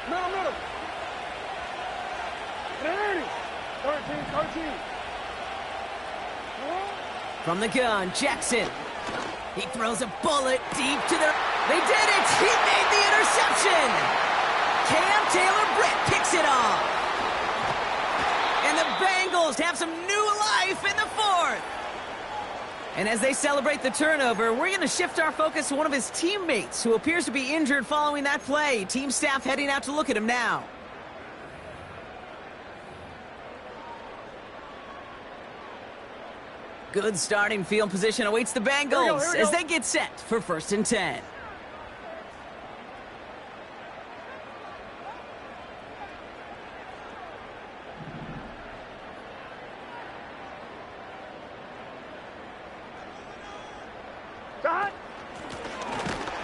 Middle. 180. 13. From the gun, Jackson. He throws a bullet deep to their... They did it! He made the interception! Cam Taylor-Britt picks it off. And the Bengals have some new life in the fourth. And as they celebrate the turnover, we're going to shift our focus to one of his teammates who appears to be injured following that play. Team staff heading out to look at him now. Good starting field position awaits the Bengals as they get set for 1st and 10.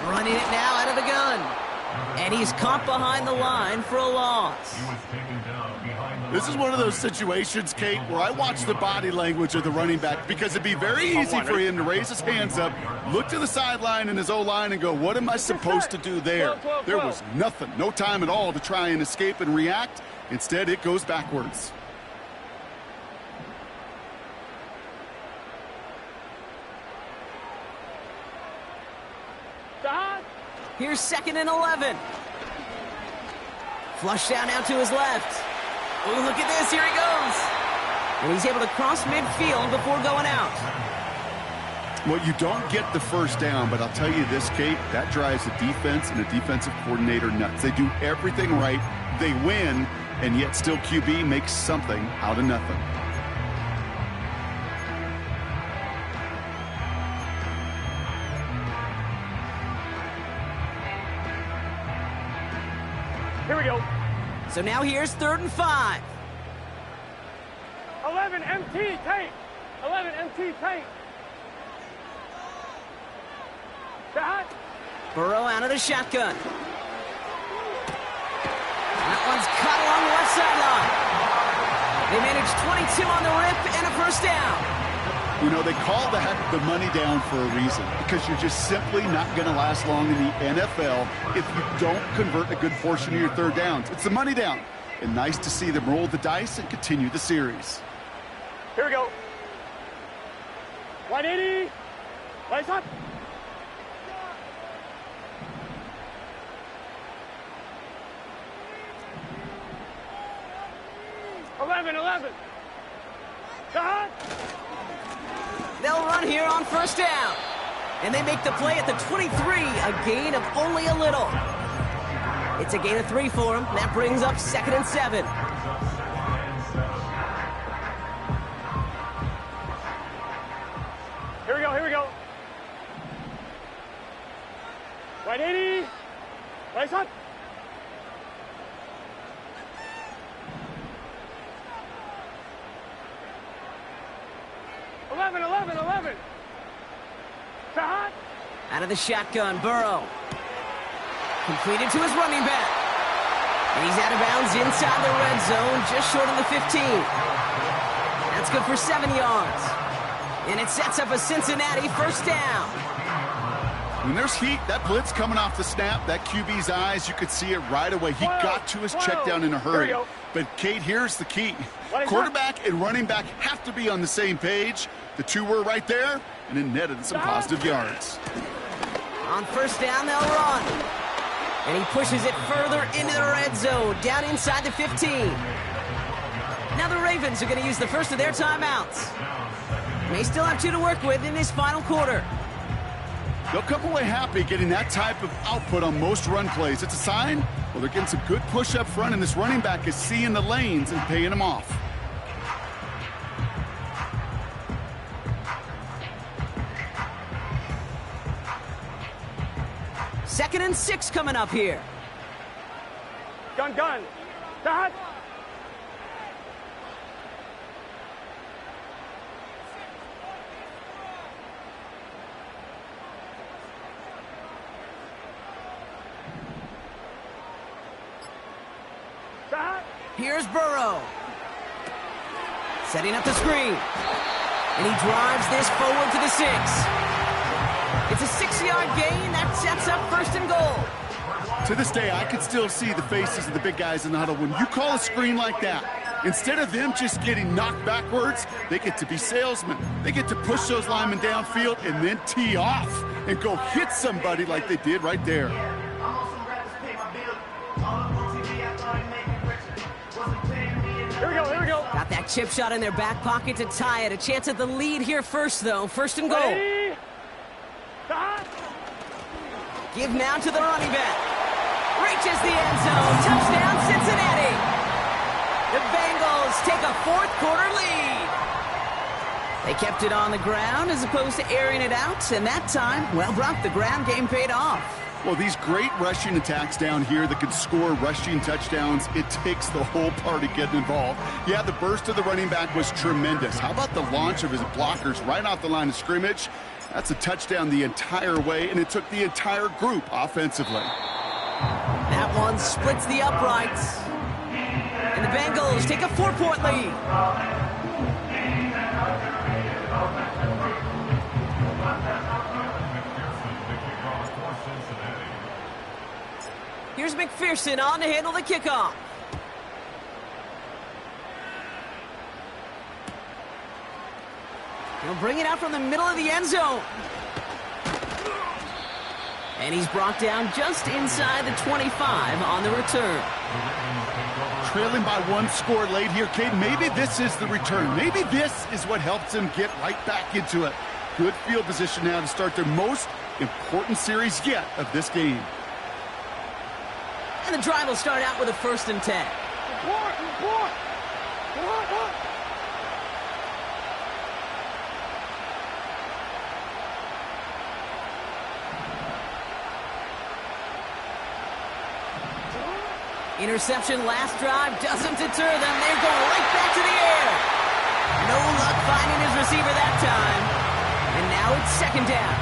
Running it now out of the gun. And he's caught behind the line for a loss. This is one of those situations, Kate, where I watch the body language of the running back because it'd be very easy for him to raise his hands up, look to the sideline in his O-line and go, what am I supposed to do there? There was nothing, no time at all to try and escape and react. Instead, it goes backwards. Here's 2nd and 11. Flush down now to his left. Oh, look at this. Here he goes. And he's able to cross midfield before going out. Well, you don't get the first down, but I'll tell you this, Kate, that drives the defense and the defensive coordinator nuts. They do everything right. They win, and yet still QB makes something out of nothing. Here we go. So now here's 3rd and 5. 11 MT tank. 11 MT tank. That. Burrow out of the shotgun. That one's caught along the left sideline. They managed 22 on the rip and a 1st down. You know, they call that the money down for a reason, because you're just simply not going to last long in the NFL if you don't convert a good portion of your 3rd downs. It's the money down. And nice to see them roll the dice and continue the series. Here we go. 180. Lights up. Eleven. Cut. They'll run here on 1st down. And they make the play at the 23, a gain of only a little. It's a gain of 3 for him. That brings up 2nd and 7. Here we go. 180. Lights up. Eleven. Shot. Out of the shotgun, Burrow. Completed to his running back. And he's out of bounds inside the red zone, just short of the 15. That's good for 7 yards. And it sets up a Cincinnati 1st down. When there's heat, that blitz coming off the snap, that QB's eyes, you could see it right away. He got to his check down in a hurry. But, Kate, here's the key. Quarterback and running back have to be on the same page. The two were right there, and it netted some positive yards. On 1st down, they'll run. And he pushes it further into the red zone, down inside the 15. Now the Ravens are going to use the first of their timeouts. They still have 2 to work with in this final quarter. They'll come away happy getting that type of output on most run plays. It's a sign, well, they're getting some good push up front, and this running back is seeing the lanes and paying them off. Second and 6 coming up here. Gun. That. Here's Burrow. Setting up the screen. And he drives this forward to the 6. It's a 6-yard gain that sets up 1st and goal. To this day, I can still see the faces of the big guys in the huddle. When you call a screen like that, Instead of them just getting knocked backwards, they get to be salesmen. They get to push those linemen downfield and then tee off and go hit somebody like they did right there. Here we go. Got that chip shot in their back pocket to tie it. A chance at the lead here first, though. First and goal. Ready? Give now to the running back. Reaches the end zone. Touchdown, Cincinnati. The Bengals take a fourth-quarter lead. They kept it on the ground as opposed to airing it out, and that time, well, Brock, the ground game paid off. Well, these great rushing attacks down here that can score rushing touchdowns, it takes the whole party getting involved. Yeah, the burst of the running back was tremendous. How about the launch of his blockers right off the line of scrimmage? That's a touchdown the entire way, and it took the entire group offensively. That one splits the uprights. And the Bengals take a 4-point lead. Here's McPherson on to handle the kickoff. He'll bring it out from the middle of the end zone. And he's brought down just inside the 25 on the return. Trailing by one score late here, Kate. Maybe this is the return. Maybe this is what helps them get right back into it. Good field position now to start their most important series yet of this game. And the drive will start out with a 1st and 10. Report. Interception last drive doesn't deter them. They're going right back to the air. No luck finding his receiver that time. And now it's 2nd down.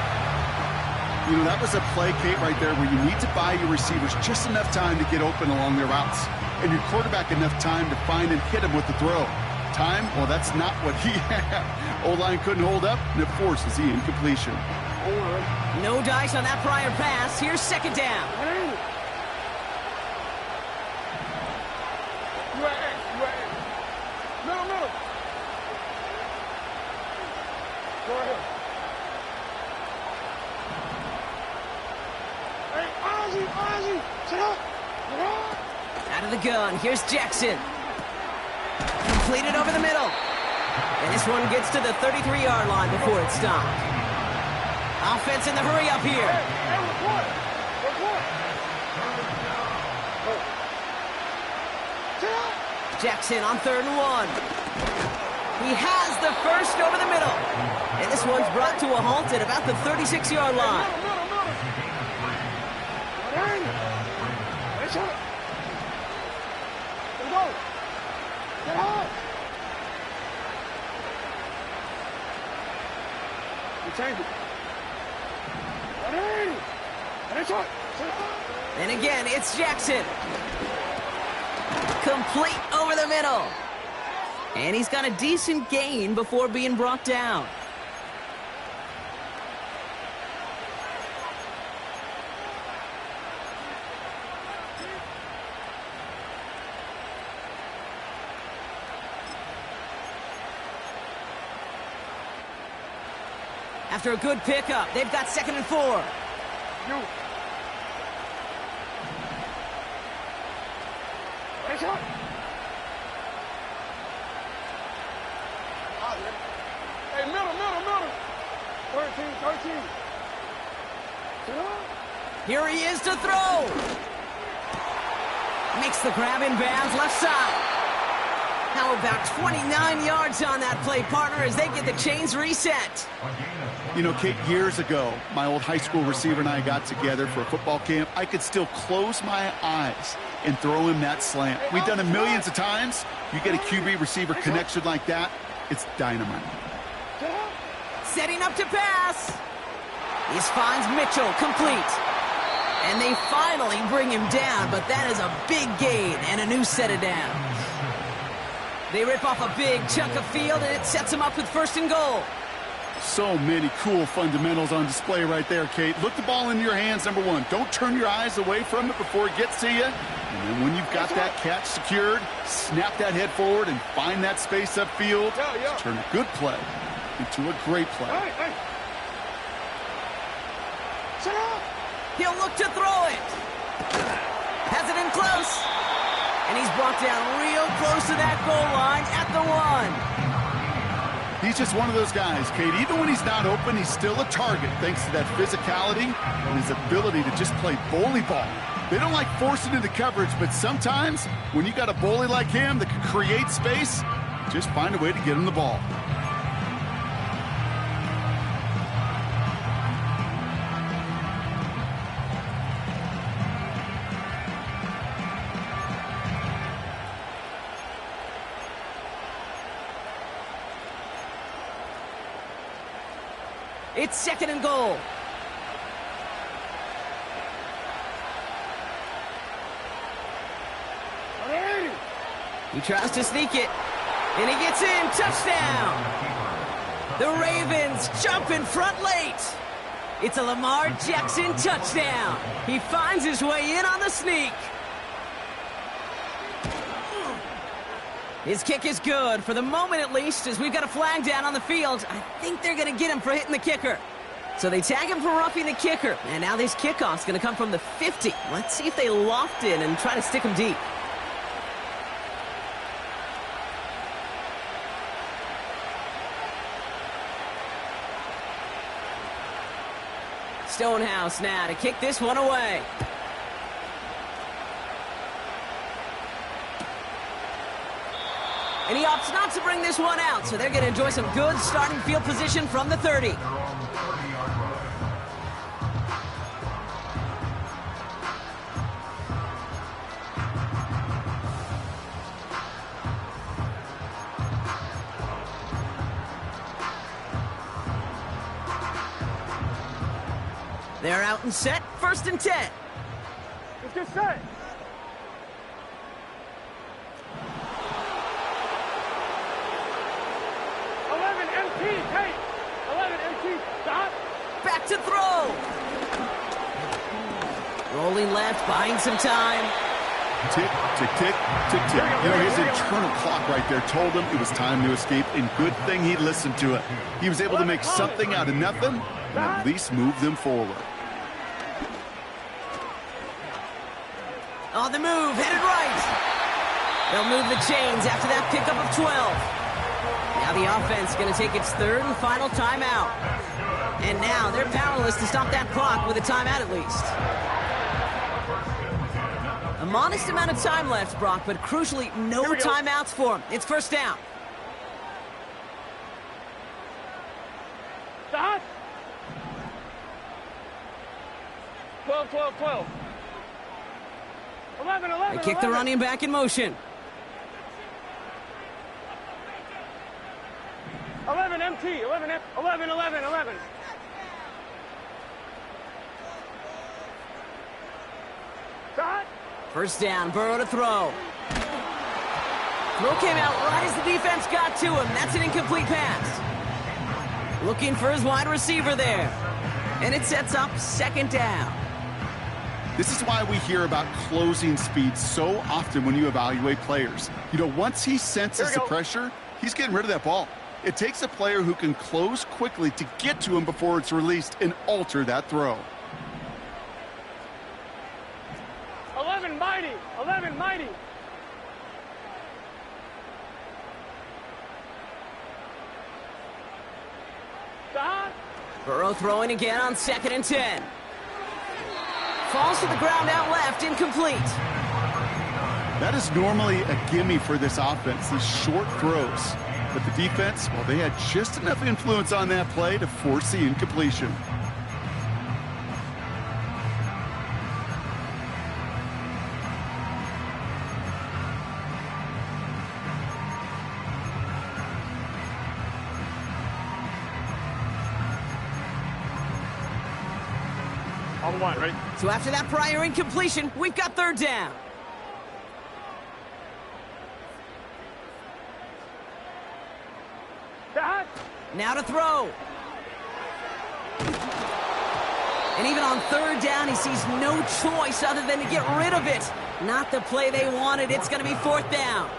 You know, that was a play, Kate, right there where you need to buy your receivers just enough time to get open along their routes. And your quarterback enough time to find and hit him with the throw. Time? Well, that's not what he had. O-line couldn't hold up, and it forces the incompletion. No dice on that prior pass. Here's 2nd down. Middle. Go ahead. Hey, Ozzy, sit up. Out of the gun. Here's Jackson. Completed over the middle. And this one gets to the 33-yard line before it's stopped. Offense in the hurry up here. Hey, report. Sit up. Jackson on 3rd and 1. He has the first over the middle. And this one's brought to a halt at about the 36-yard line. Let's go. Get out. You change it. And again, it's Jackson. Complete over the middle. And he's got a decent gain before being brought down. After a good pickup, they've got 2nd and 4. You. Let's go. Hey, middle. 13. Here he is to throw. Makes the grab in bounds left side. How about 29 yards on that play, partner, as they get the chains reset. You know, Kate, years ago, my old high school receiver and I got together for a football camp. I could still close my eyes and throw him that slant. We've done it millions of times. You get a QB receiver connection like that, it's dynamite. Setting up to pass. This finds Mitchell complete. And they finally bring him down, but that is a big gain and a new set of downs. They rip off a big chunk of field, and it sets them up with 1st and goal. So many cool fundamentals on display right there, Kate. Look the ball into your hands, number one. Don't turn your eyes away from it before it gets to you. And then when you've got that catch secured, snap that head forward and find that space upfield. Turn a good play into a great play. Hey. Shut up. He'll look to throw it. Has it in close. And he's brought down real close to that goal line at the 1. He's just one of those guys, Kate. Even when he's not open, he's still a target thanks to that physicality and his ability to just play bully ball. They don't like forcing into coverage, but sometimes when you got a bully like him that can create space, just find a way to get him the ball. It's 2nd and goal. He tries to sneak it, and he gets in. Touchdown! The Ravens jump in front late. It's a Lamar Jackson touchdown. He finds his way in on the sneak. His kick is good, for the moment at least, as we've got a flag down on the field. I think they're going to get him for hitting the kicker. So they tag him for roughing the kicker, and now this kickoff's going to come from the 50. Let's see if they loft in and try to stick him deep. Stonehouse now to kick this one away. And he opts not to bring this one out, so they're going to enjoy some good starting field position from the 30. They're out and set, 1st and 10. Let's get set. Back to throw. Rolling left, buying some time. Tick, tick, tick, tick, tick. You know, his internal clock right there told him it was time to escape, and good thing he listened to it. He was able to make something out of nothing and at least move them forward. On the move, headed right. They'll move the chains after that pickup of 12. Now the offense going to take its 3rd and final timeout. And now they're powerless to stop that clock with a timeout at least. A modest amount of time left, Brock, but crucially, no timeouts for him. It's 1st down. Stop. 12. 11. They kick the running back in motion. 11 MT. 11. 1st down, Burrow to throw. Throw came out right as the defense got to him. That's an incomplete pass. Looking for his wide receiver there. And it sets up 2nd down. This is why we hear about closing speed so often when you evaluate players. You know, once he senses the pressure, he's getting rid of that ball. It takes a player who can close quickly to get to him before it's released and alter that throw. 11 mighty. Stop. Burrow throwing again on 2nd and 10. Falls to the ground out left, incomplete. That is normally a gimme for this offense, these short throws. But the defense, well, they had just enough influence on that play to force the incompletion. On 1, ready? So after that prior incompletion, we've got 3rd down. Stop. Now to throw. And even on 3rd down, he sees no choice other than to get rid of it. Not the play they wanted. It's going to be 4th down.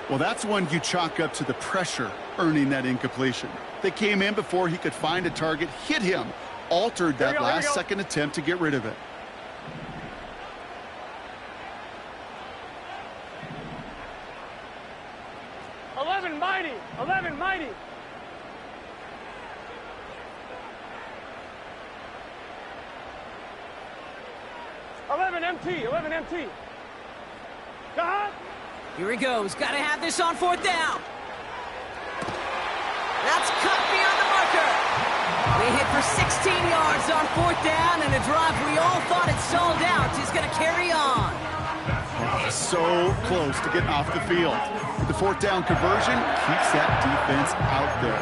Well, that's one you chalk up to the pressure earning that incompletion. They came in before he could find a target, hit him, altered that last second attempt to get rid of it. Mighty. 11 mighty. MT. 11 MT. God. Here he goes. Got to have this on 4th down. That's cut beyond the marker. They hit for 16 yards on 4th down, and a drive we all thought had stalled out is going to carry on. So close to getting off the field. The 4th down conversion keeps that defense out there.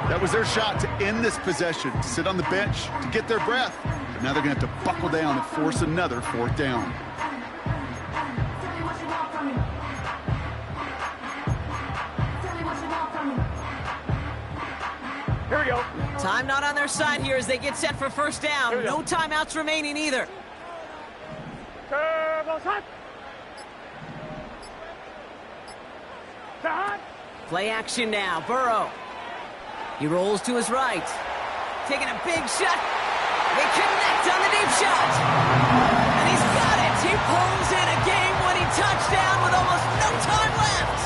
That was their shot to end this possession, to sit on the bench, to get their breath. But now they're going to have to buckle down and force another 4th down. Here we go. Time not on their side here as they get set for 1st down. No timeouts remaining either. Play action now. Burrow. He rolls to his right. Taking a big shot. They connect on the deep shot. And he's got it. He pulls in a game-winning touchdown with almost no time left.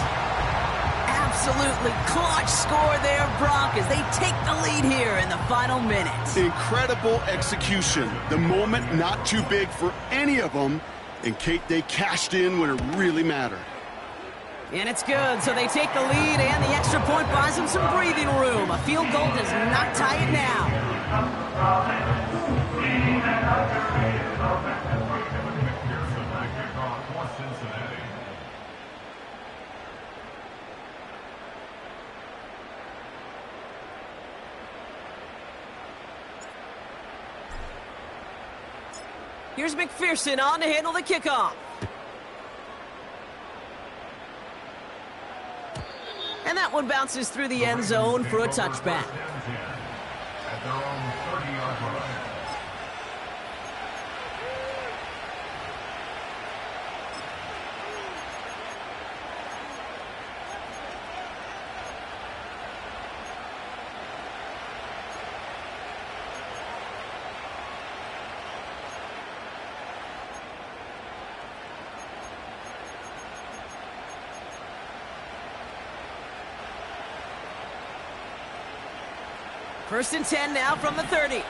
Absolutely clutch score there, Brock, as they take the lead here in the final minutes. Incredible execution. The moment not too big for any of them. And Kate, they cashed in when it really mattered. And it's good, so they take the lead, and the extra point buys them some breathing room. A field goal does not tie it now. Here's McPherson on to handle the kickoff. And that one bounces through the end zone for a touchback. At their own 30-yard line. First and 10 now from the 30. Hey,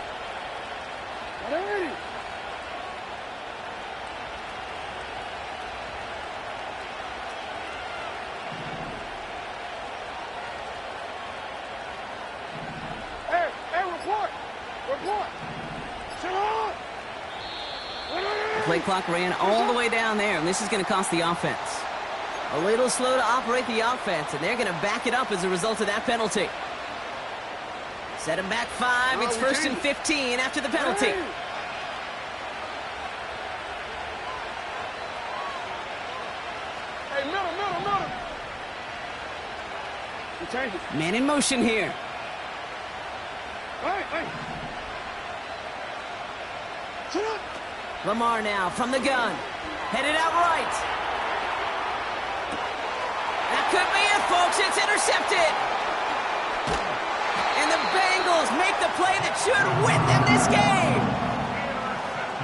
report. The play clock ran all the way down there, and this is going to cost the offense. A little slow to operate the offense, and they're going to back it up as a result of that penalty. Set him back 5. It's 1st and 15 after the penalty. Hey, middle. We change it. Man in motion here. Hey. Shut up. Lamar now from the gun. Headed out right. That could be it, folks. It's intercepted. And the Bengals make the play that should win them this game.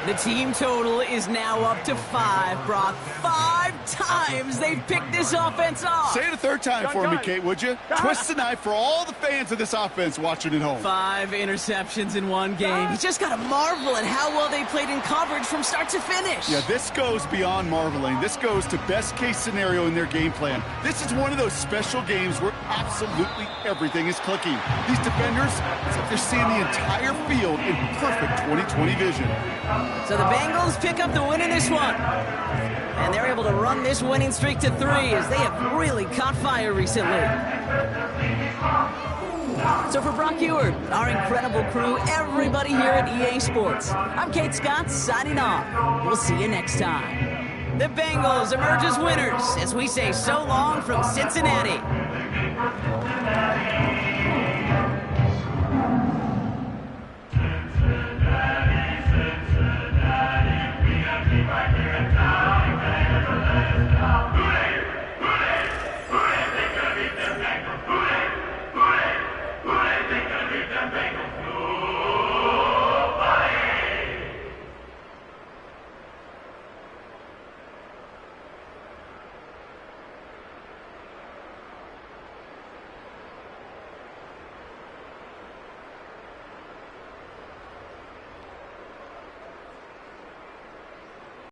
The team total is now up to 5, Brock. 5 times they've picked this offense off. Say it a third time for me, Kate, would you? Twist the knife for all the fans of this offense watching at home. 5 interceptions in one game. You just got to marvel at how well they played in coverage from start to finish. Yeah, this goes beyond marveling. This goes to best case scenario in their game plan. This is one of those special games where absolutely everything is clicking. These defenders, it's like they're seeing the entire field in perfect 20/20 vision. So the Bengals pick up the win in this one. And they're able to run this winning streak to 3 as they have really caught fire recently. So for Brock Ewart, our incredible crew, everybody here at EA Sports, I'm Kate Scott signing off. We'll see you next time. The Bengals emerge as winners as we say so long from Cincinnati. Right here in town. Today.